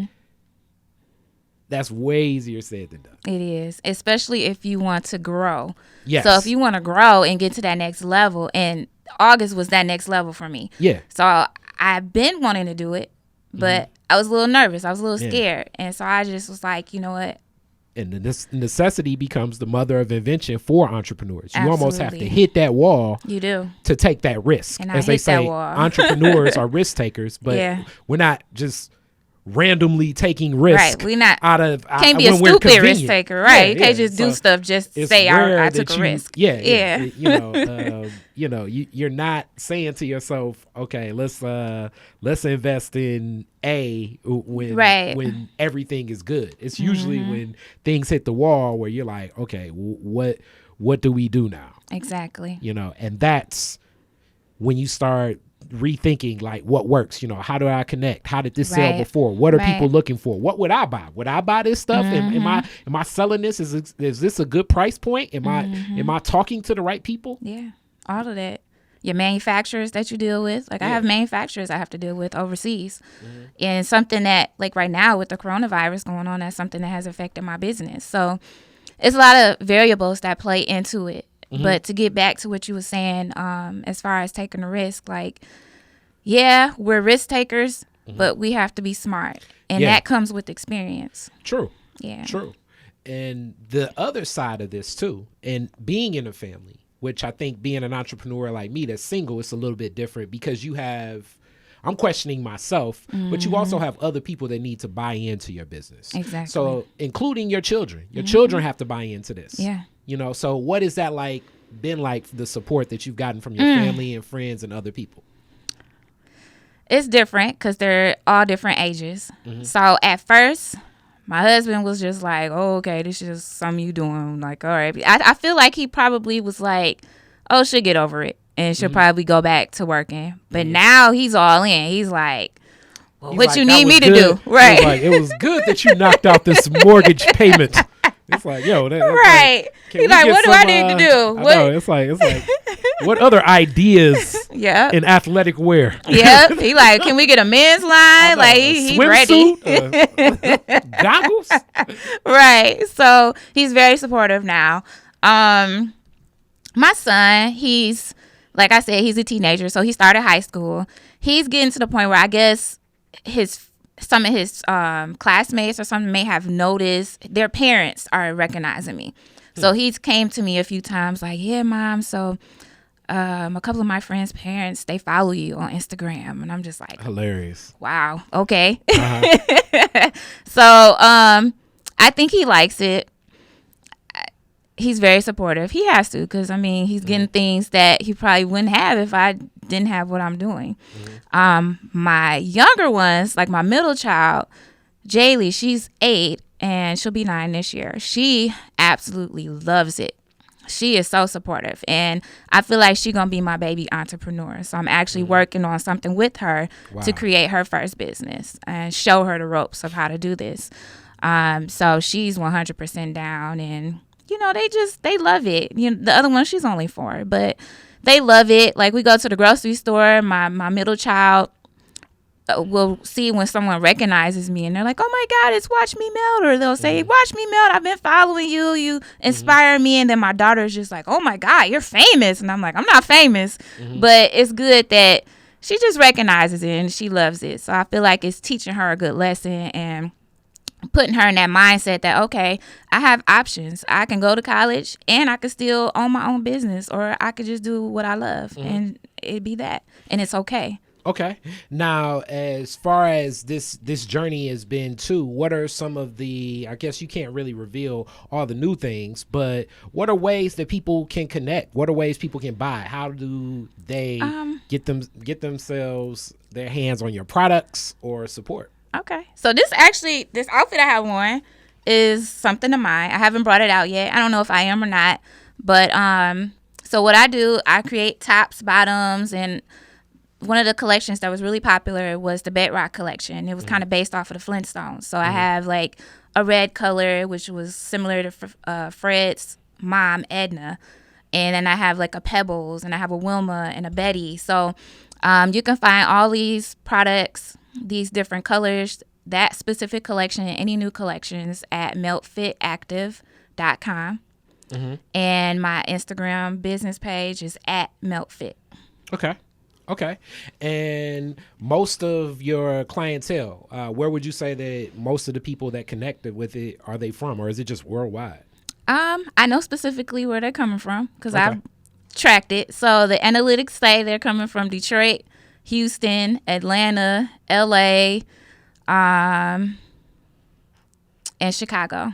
that's way easier said than done. It is, especially if you want to grow. Yes. So if you want to grow and get to that next level, and August was that next level for me. Yeah. So I've been wanting to do it, but I was a little nervous. I was a little scared. And so I just was like, you know what? And the necessity becomes the mother of invention for entrepreneurs. You Absolutely. almost have to hit that wall. You do. To take that risk. And as I they hit say, that wall. Entrepreneurs are risk takers, but we're not just randomly taking risk. Right. We not out of can't be a stupid risk taker, right? You can't just do stuff just to say I took a risk. Yeah. You're not saying to yourself, okay, let's invest in A when everything is good. It's usually when things hit the wall where you're like, okay, what do we do now? Exactly. And that's when you start rethinking, like, what works. How do I connect? How did this sell before? What are people looking for? What would I buy? Would I buy this stuff? Am I selling this? Is this a good price point? Am I talking to the right people? Yeah, all of that. Your manufacturers that you deal with, like I have manufacturers I have to deal with overseas, and something that, like, right now with the coronavirus going on, that's something that has affected my business. So it's a lot of variables that play into it. But to get back to what you were saying, as far as taking a risk, like, we're risk takers, but we have to be smart. And that comes with experience. True. Yeah. True. And the other side of this, too, and being in a family, which I think being an entrepreneur like me that's single, it's a little bit different, because I'm questioning myself, but you also have other people that need to buy into your business. Exactly. So including your children. Your children have to buy into this. Yeah. So what is that like been like, the support that you've gotten from your family and friends and other people? It's different because they're all different ages. So at first, my husband was just like, oh, okay, this is just something you doing. Like, all right. I feel like he probably was like, oh, she'll get over it. And she'll probably go back to working. But now he's all in. He's like, well, what like, you need me to good. do? Right. Like, it was good that you knocked out this mortgage payment. It's like, yo, right. He's like, what do I need to do? It's like, what other ideas in athletic wear? Yep. He like, can we get a men's line? Like, he's ready. Goggles? Right. So he's very supportive now. My son, he's, like I said, he's a teenager. So he started high school. He's getting to the point where I guess some of his classmates or something may have noticed their parents are recognizing me. So he's came to me a few times like, yeah, Mom, so a couple of my friends' parents, they follow you on Instagram. And I'm just like, hilarious. Wow. Okay. So I think he likes it. He's very supportive. He has to, because, I mean, he's getting things that he probably wouldn't have if I didn't have what I'm doing. My younger ones, like my middle child, Jaylee, she's 8 and she'll be 9 this year. She absolutely loves it. She is so supportive, and I feel like she's going to be my baby entrepreneur. So I'm actually working on something with her to create her first business and show her the ropes of how to do this. So she's 100% down, and you know, they love it. You know, the other one, she's only 4, but they love it. Like, we go to the grocery store, my middle child will see when someone recognizes me and they're like, oh my God, it's Watch Me Melt. Or they'll say, Watch Me Melt, I've been following you. You inspire me. And then my daughter's just like, oh my God, you're famous. And I'm like, I'm not famous, but it's good that she just recognizes it and she loves it. So I feel like it's teaching her a good lesson and putting her in that mindset that, okay, I have options. I can go to college and I can still own my own business, or I could just do what I love and it'd be that. And it's okay. Okay. Now, as far as this journey has been too, what are some of the, I guess you can't really reveal all the new things, but what are ways that people can connect? What are ways people can buy? How do they get themselves, their hands on your products or support? Okay. So this outfit I have on is something of mine. I haven't brought it out yet. I don't know if I am or not, but so what I do, I create tops, bottoms, and one of the collections that was really popular was the Bedrock collection. It was kind of based off of the Flintstones. So I have like a red color, which was similar to Fred's mom, Edna. And then I have like a Pebbles, and I have a Wilma and a Betty. So you can find all these products, these different colors, that specific collection, and any new collections at meltfitactive.com. And my Instagram business page is at meltfit. Okay. And most of your clientele, where would you say that most of the people that connected with it, are they from, or is it just worldwide? I know specifically where they're coming from because I've tracked it. So the analytics say they're coming from Detroit, Houston, Atlanta, LA, and Chicago.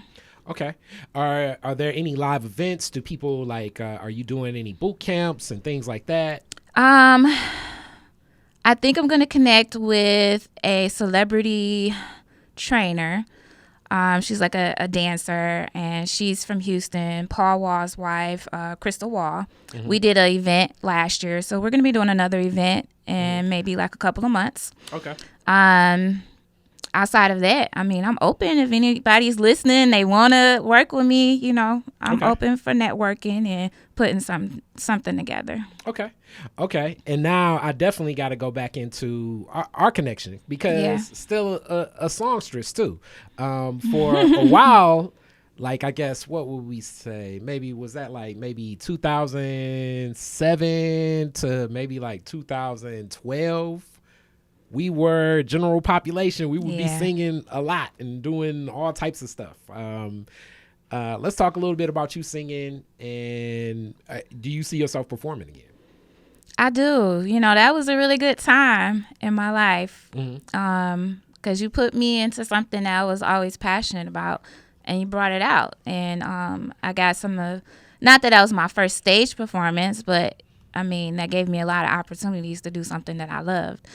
Okay. Are there any live events? Do people are you doing any boot camps and things like that? I think I'm going to connect with a celebrity trainer. She's like a dancer, and she's from Houston. Paul Wall's wife, Crystal Wall. We did an event last year, so we're going to be doing another event in maybe like a couple of months. Okay. Outside of that, I mean, I'm open. If anybody's listening, they want to work with me, you know, I'm open for networking and putting something together. Okay. And now I definitely got to go back into our connection, because still a songstress too. For a while, like, I guess, what would we say? Maybe, was that like maybe 2007 to maybe like 2012? We were general population. We would be singing a lot and doing all types of stuff. Let's talk a little bit about you singing, and do you see yourself performing again? I do. You know, that was a really good time in my life, because you put me into something that I was always passionate about, and you brought it out. And I got some of Not that was my first stage performance, but I mean, that gave me a lot of opportunities to do something that I loved.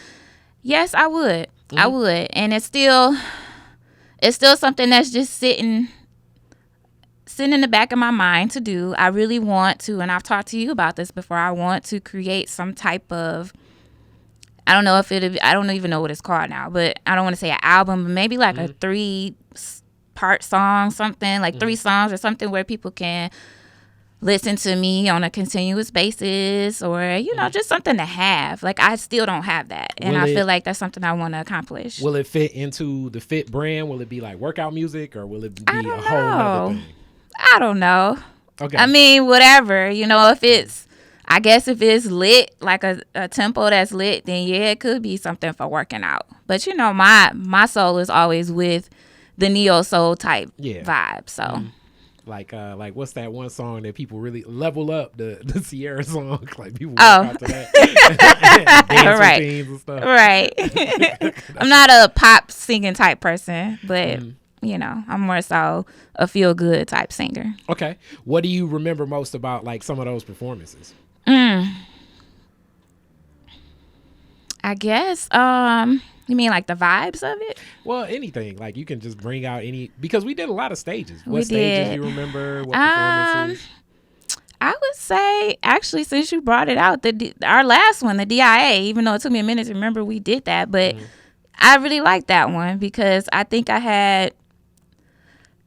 Yes, I would. I would. And it's still something that's just sitting in the back of my mind to do. I really want to, and I've talked to you about this before, I want to create some type of, I don't even know what it's called now, but I don't want to say an album, but maybe like a 3-part song, something like 3 songs or something where people can listen to me on a continuous basis, or just something to have. Like, I still don't have that, and I feel like that's something I want to accomplish. Will it fit into the Fit brand? Will it be like workout music, or will it be a whole other thing? I don't know. Okay. I mean, whatever. If it's lit, like a tempo that's lit, then yeah, it could be something for working out. But my soul is always with the neo soul type vibe. So. Like what's that one song that people really Level Up, the Sierra song? Like, people work out to that. Dance routines and stuff. Right. I'm not a pop singing type person, but I'm more so a feel good type singer. Okay. What do you remember most about like some of those performances? I guess you mean like the vibes of it? Well, anything. Like, you can just bring out any, because we did a lot of stages. What stages do you remember? What performances? I would say, actually, since you brought it out, our last one, the DIA, even though it took me a minute to remember we did that, but I really liked that one because I think I had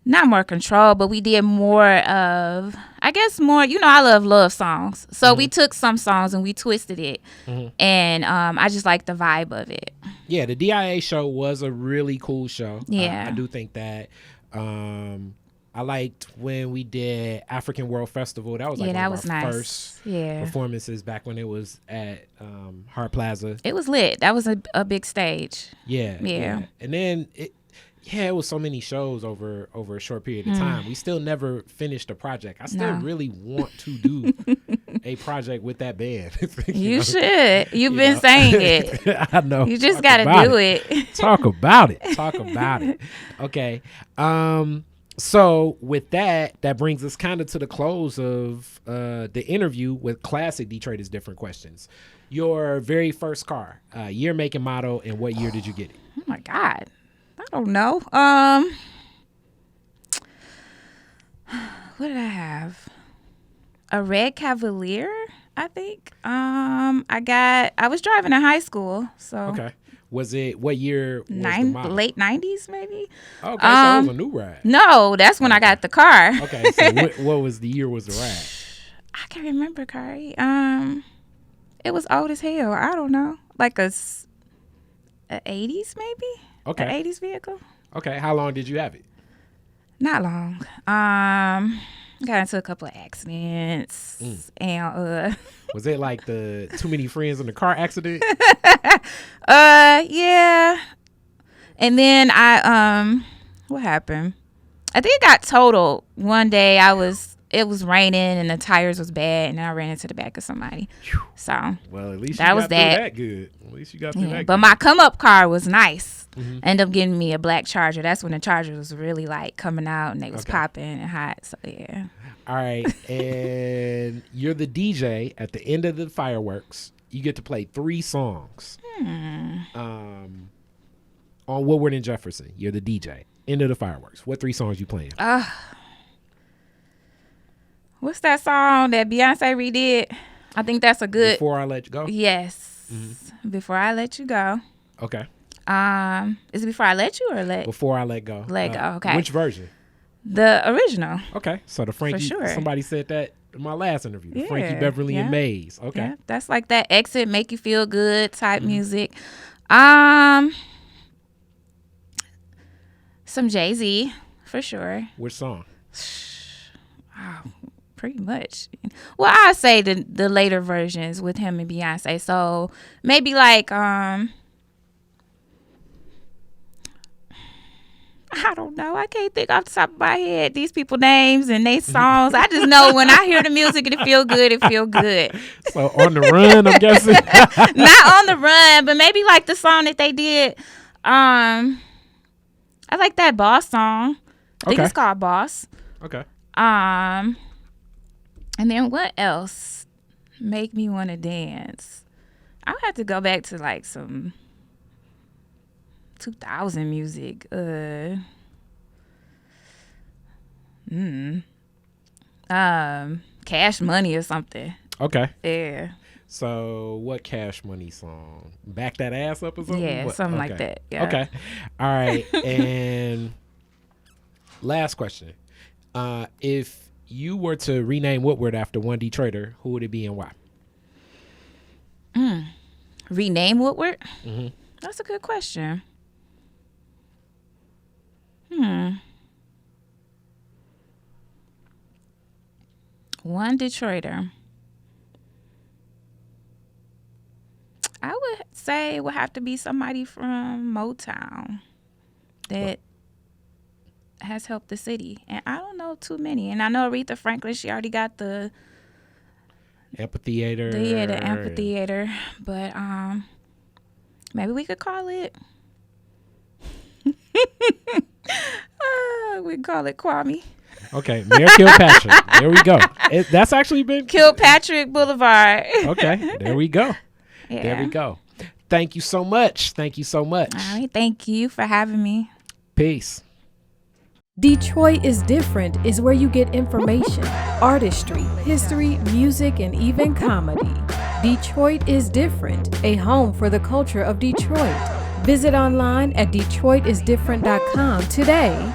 not more control, but we did more of, I guess more, I love songs. So we took some songs and we twisted it. And I just like the vibe of it. Yeah, the DIA show was a really cool show. Yeah. I do think that. I liked when we did African World Festival. That was like one of our first performances back when it was at Hart Plaza. It was lit. That was a big stage. Yeah. And then it was so many shows over a short period of time. We still never finished a project. I still really want to do a project with that band. You should. You've been saying it. I know. You just got to do it. Talk about it. Okay. So with that brings us kind of to the close of the interview with Classic Detroit is Different questions. Your very first car, year, make, and model, and what year did you get it? Oh my God. I don't know. What did I have? A red Cavalier, I think. I was driving in high school, so. Okay. Was it, what year was the model? Late 90s, maybe. Okay, so it was a new ride. No, that's when I got the car. Okay, so what was the year was the ride? I can't remember, Kari. It was old as hell. I don't know. Like a 80s, maybe? Okay. An 80s vehicle. Okay, how long did you have it? Not long. Got into a couple of accidents. And was it like the too many friends in the car accident? Yeah. And then what happened? I think it got totaled one day. It was raining and the tires was bad, and I ran into the back of somebody. So well, at least that you was got through that good. At least you got through that. But good. my come up car was nice. Ended up getting me a black Charger. That's when the Charger was really like coming out and they was popping and hot. So yeah. All right, and you're the DJ at the end of the fireworks. You get to play 3 songs. On Woodward and Jefferson. You're the DJ. End of the fireworks. What 3 songs you playing? What's that song that Beyonce redid? I think that's a good. Before I Let You Go? Yes. Before I Let You Go. Okay. Is it Before I Let You or Let? Before I Let Go. Let Go, okay. Which version? The original. Okay. So the Frankie, For sure. Somebody said that in my last interview. Yeah, Frankie Beverly and Maze. Okay. Yeah, that's like that exit, make you feel good type music. Some Jay-Z, for sure. Which song? Pretty much. Well, I say the later versions with him and Beyonce. So maybe like I don't know. I can't think off the top of my head these people names and they songs. I just know when I hear the music and it feel good, it feel good. So On the Run, I'm guessing. Not On the Run, but maybe like the song that they did. I like that Boss song. I think it's called Boss. Okay. And then what else make me want to dance? I would have to go back to like some 2000 music. Cash Money or something. Okay. Yeah. So what Cash Money song? Back That Ass Up or something? Yeah, What? something Okay. like that. Yeah. Okay. All right. And last question. If you were to rename Woodward after one Detroiter, who would it be and why? Rename Woodward? Mm-hmm. That's a good question. One Detroiter. I would say it would have to be somebody from Motown that has helped the city. And I don't know too many. And I know Aretha Franklin, she already got the Amphitheater. the amphitheater. But maybe we could call it we call it Kwame. Okay. Mayor Kilpatrick. There we go. That's actually been Kilpatrick Boulevard. Okay. There we go. Yeah. There we go. Thank you so much. Thank you so much. All right. Thank you for having me. Peace. Detroit is Different is where you get information, artistry, history, music, and even comedy. Detroit is Different, a home for the culture of Detroit. Visit online at DetroitisDifferent.com today.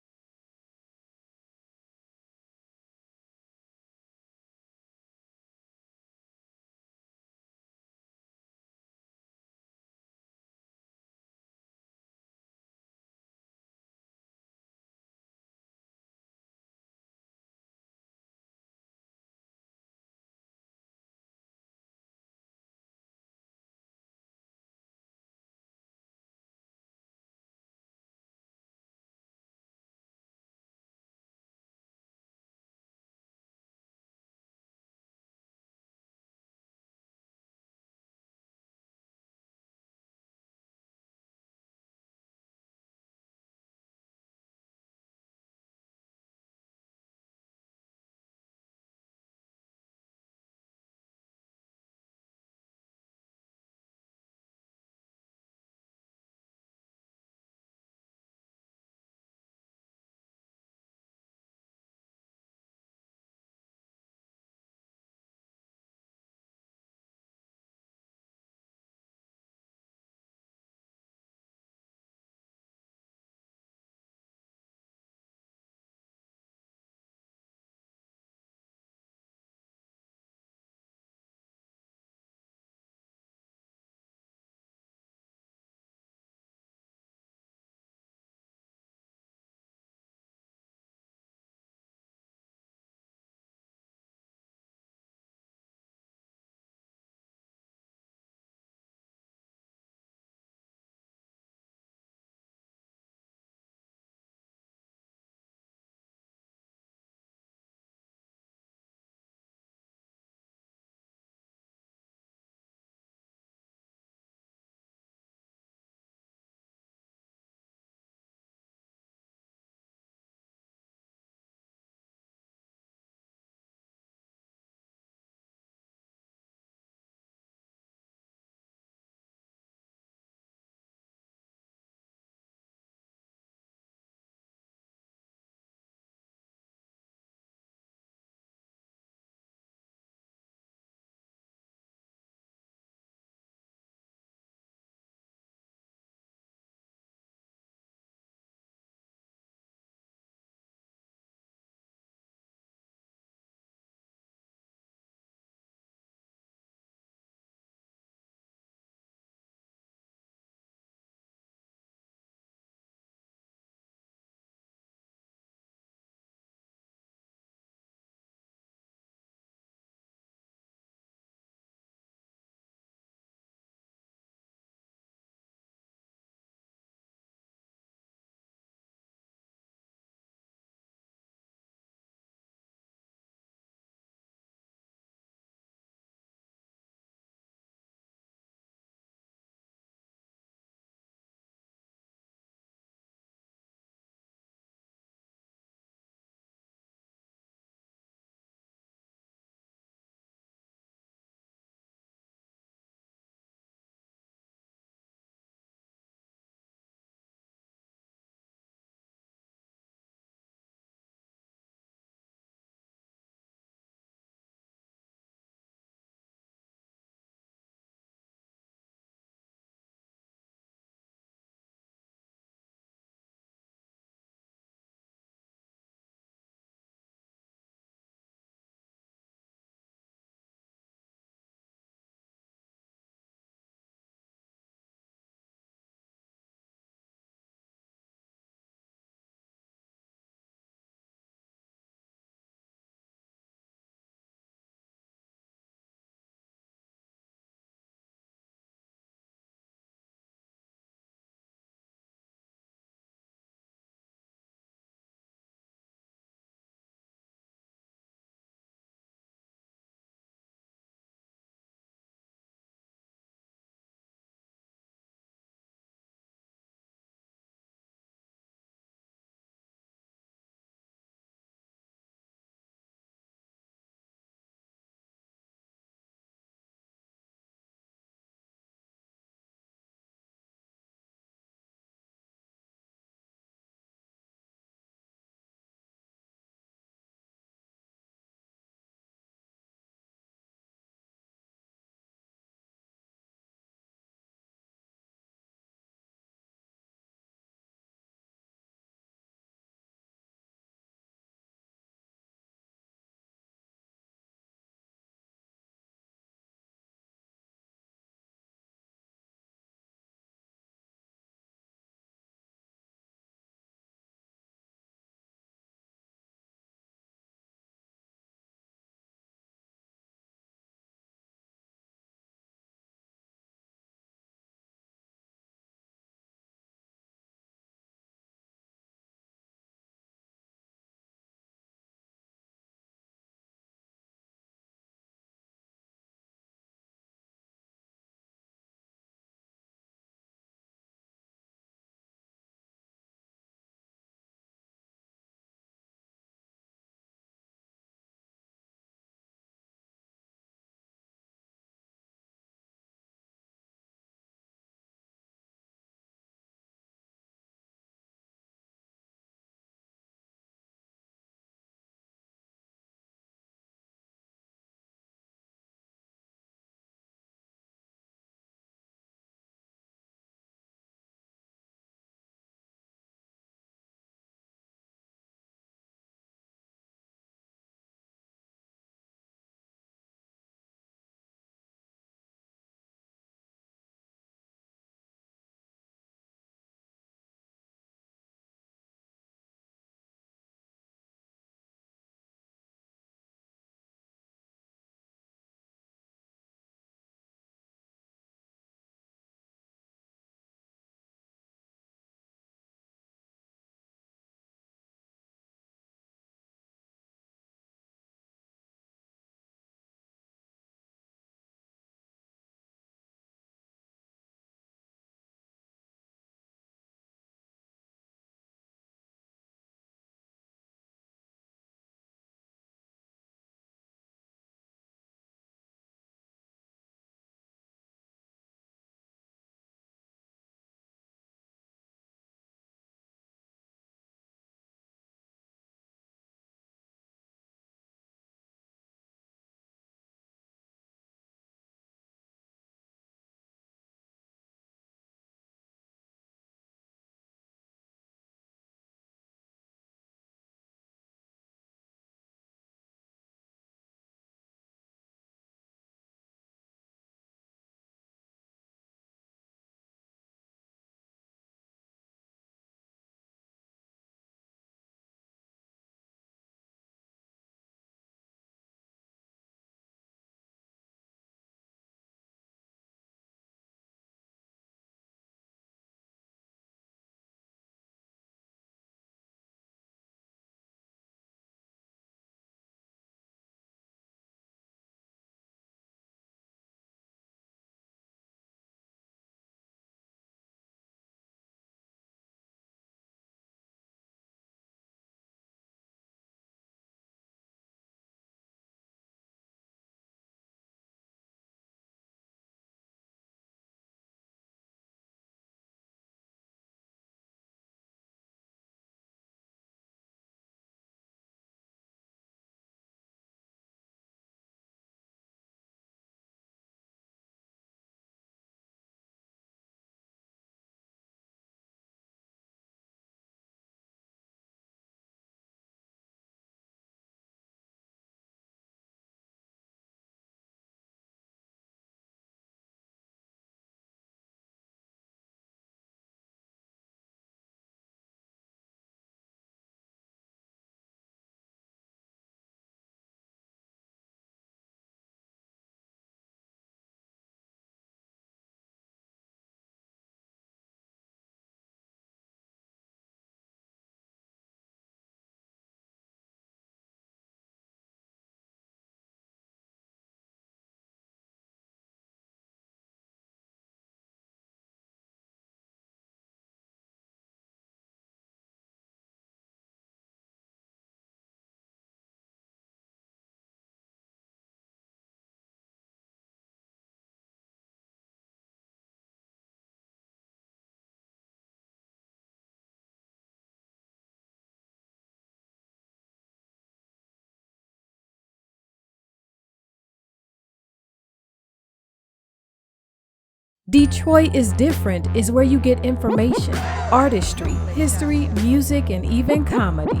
Detroit is Different is where you get information, artistry, history, music, and even comedy.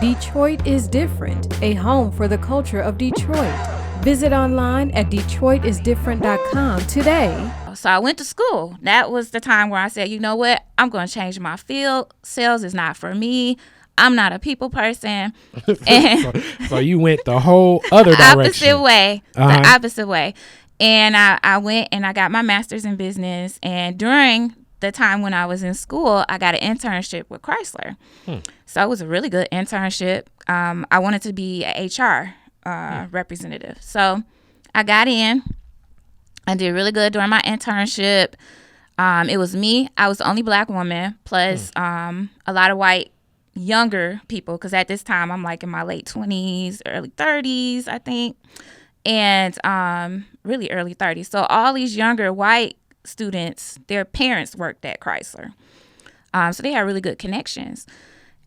Detroit is Different, a home for the culture of Detroit. Visit online at DetroitisDifferent.com today. So I went to school. That was the time where I said, you know what? I'm going to change my field. Sales is not for me. I'm not a people person. So you went the whole other direction. Opposite way. Uh-huh. The opposite way. And I went and I got my master's in business. And during the time when I was in school, I got an internship with Chrysler. So it was a really good internship. I wanted to be an HR representative. So I got in. I did really good during my internship. It was me. I was the only black woman, plus a lot of white younger people, because at this time I'm like in my late 20s, early 30s, I think, and really early 30s. So all these younger white students, their parents worked at Chrysler. So they had really good connections.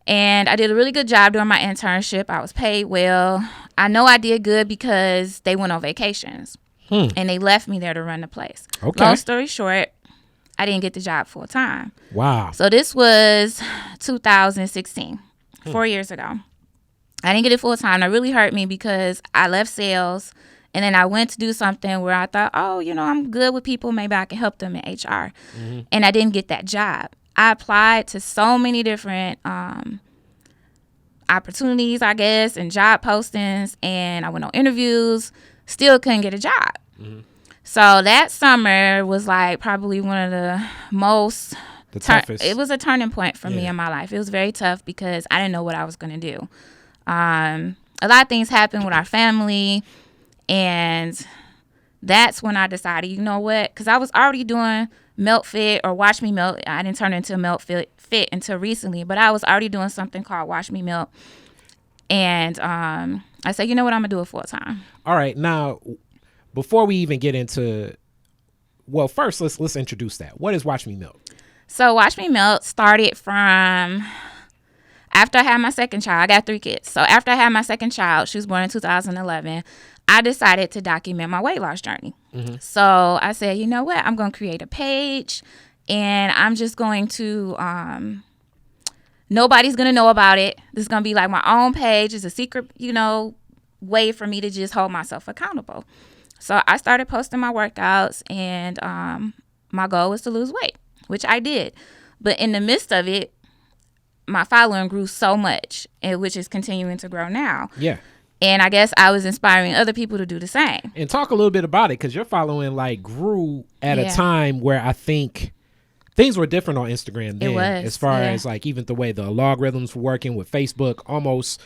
And I did a really good job during my internship. I was paid well. I know I did good because they went on vacations. And they left me there to run the place. Okay. Long story short, I didn't get the job full time. Wow. So this was 2016, 4 years ago. I didn't get it full time. That really hurt me because I left sales and then I went to do something where I thought, oh, you know, I'm good with people. Maybe I can help them in HR. And I didn't get that job. I applied to so many different opportunities, I guess, and job postings. And I went on interviews, still couldn't get a job. So that summer was like probably one of the most toughest. It was a turning point for me in my life. It was very tough because I didn't know what I was going to do. A lot of things happened with our family, and that's when I decided, you know what? Because I was already doing Melt Fit or Watch Me Melt. I didn't turn it into Melt Fit until recently, but I was already doing something called Watch Me Melt. And I said, you know what? I'm going to do it full time. All right. Now, before we even get into, well, first let's introduce that. What is Watch Me Melt? So Watch Me Melt started from after I had my second child. I got 3 kids. So after I had my second child, she was born in 2011, I decided to document my weight loss journey. So I said, you know what? I'm going to create a page, and I'm just going to, nobody's going to know about it. This is going to be like my own page. It's a secret, you know, way for me to just hold myself accountable. So I started posting my workouts, and my goal was to lose weight, which I did. But in the midst of it, my following grew so much, which is continuing to grow now. Yeah. And I guess I was inspiring other people to do the same. And talk a little bit about it, because your following like grew at a time where I think things were different on Instagram then. It was, as far as like even the way the logarithms were working with Facebook, almost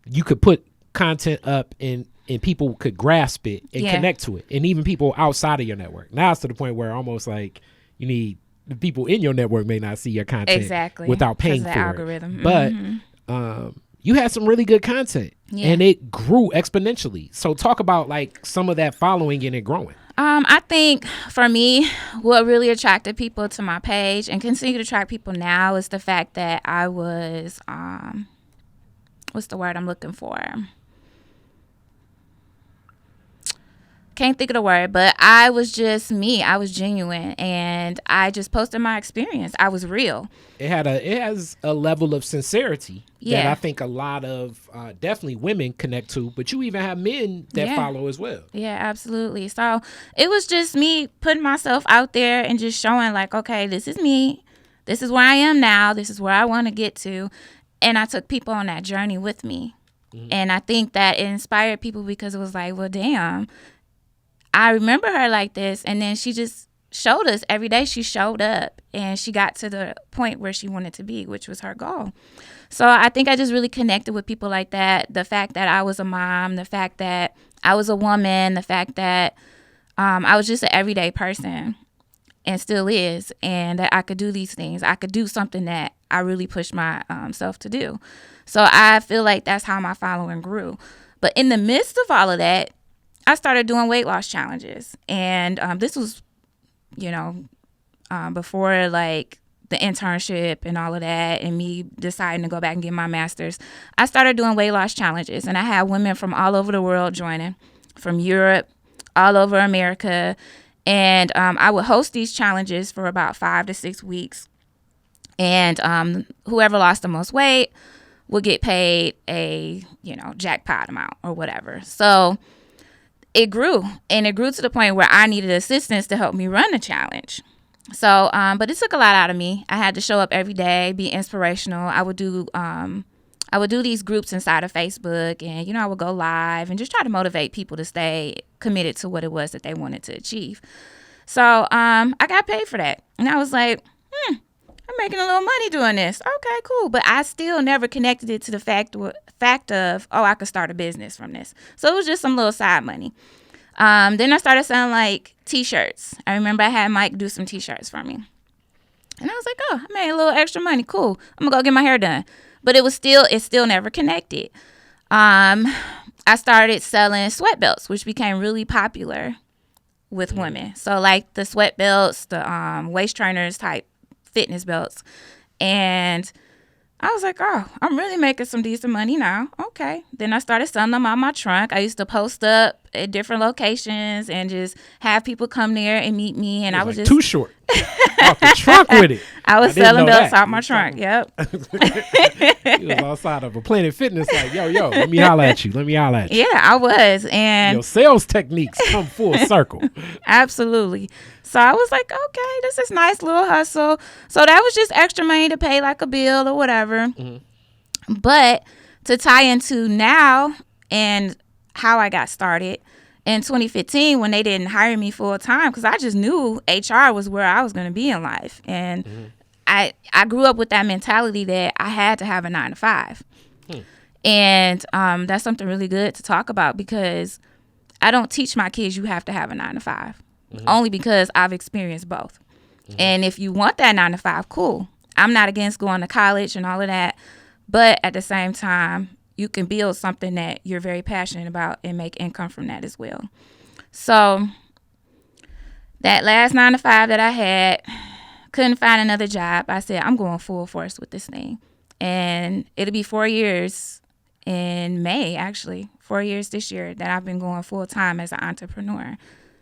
you could put content up and people could grasp it and connect to it. And even people outside of your network. Now it's to the point where almost like you need the people in your network may not see your content without paying for algorithm. it. But you had some really good content and it grew exponentially. So talk about like some of that following and it growing. I think for me, what really attracted people to my page and continue to attract people now is the fact that I was, what's the word I'm looking for? Can't think of the word, but I was just me. I was genuine, and I just posted my experience. I was real. It has a level of sincerity that I think a lot of definitely women connect to, but you even have men that follow as well. Yeah, absolutely. So it was just me putting myself out there and just showing like, okay, this is me. This is where I am now. This is where I want to get to. And I took people on that journey with me. And I think that it inspired people because it was like, well, damn, I remember her like this, and then she just showed us every day. She showed up, and she got to the point where she wanted to be, which was her goal. So I think I just really connected with people like that. The fact that I was a mom, the fact that I was a woman, the fact that I was just an everyday person and still is, and that I could do these things. I could do something that I really pushed myself to do. So I feel like that's how my following grew. But in the midst of all of that, I started doing weight loss challenges. And this was, before like the internship and all of that and me deciding to go back and get my master's. I started doing weight loss challenges, and I had women from all over the world joining, from Europe, all over America. And I would host these challenges for about 5 to 6 weeks. And whoever lost the most weight would get paid a, jackpot amount or whatever. So it grew, and it grew to the point where I needed assistance to help me run the challenge. So, but it took a lot out of me. I had to show up every day, be inspirational. I would do these groups inside of Facebook, and, I would go live and just try to motivate people to stay committed to what it was that they wanted to achieve. So, I got paid for that. And I was like, I'm making a little money doing this. Okay, cool. But I still never connected it to the fact of, I could start a business from this. So it was just some little side money. Then I started selling like T-shirts. I remember I had Mike do some T-shirts for me. And I was like, I made a little extra money. Cool. I'm going to go get my hair done. But it still never connected. I started selling sweat belts, which became really popular with women. So like the sweat belts, the waist trainers type fitness belts. And I was like, I'm really making some decent money now. Okay. Then I started selling them on my trunk. I used to post up at different locations and just have people come there and meet me. And I was like just too short. Off the trunk with it. I was selling belts out my trunk. Yep. You was outside of a Planet Fitness like, yo, let me holler at you. Yeah, I was. And your sales techniques come full circle. Absolutely. So I was like, okay, this is nice little hustle. So that was just extra money to pay like a bill or whatever. Mm-hmm. But to tie into now and how I got started in 2015 when they didn't hire me full time, because I just knew HR was where I was going to be in life. And I grew up with that mentality that I had to have a 9-to-5. And that's something really good to talk about, because I don't teach my kids you have to have a 9-to-5. Only because I've experienced both. And if you want that 9-to-5, cool. I'm not against going to college and all of that. But at the same time, you can build something that you're very passionate about and make income from that as well. So that last 9-to-5 that I had, couldn't find another job. I said, I'm going full force with this thing. And it'll be 4 years in May, actually, 4 years this year that I've been going full time as an entrepreneur.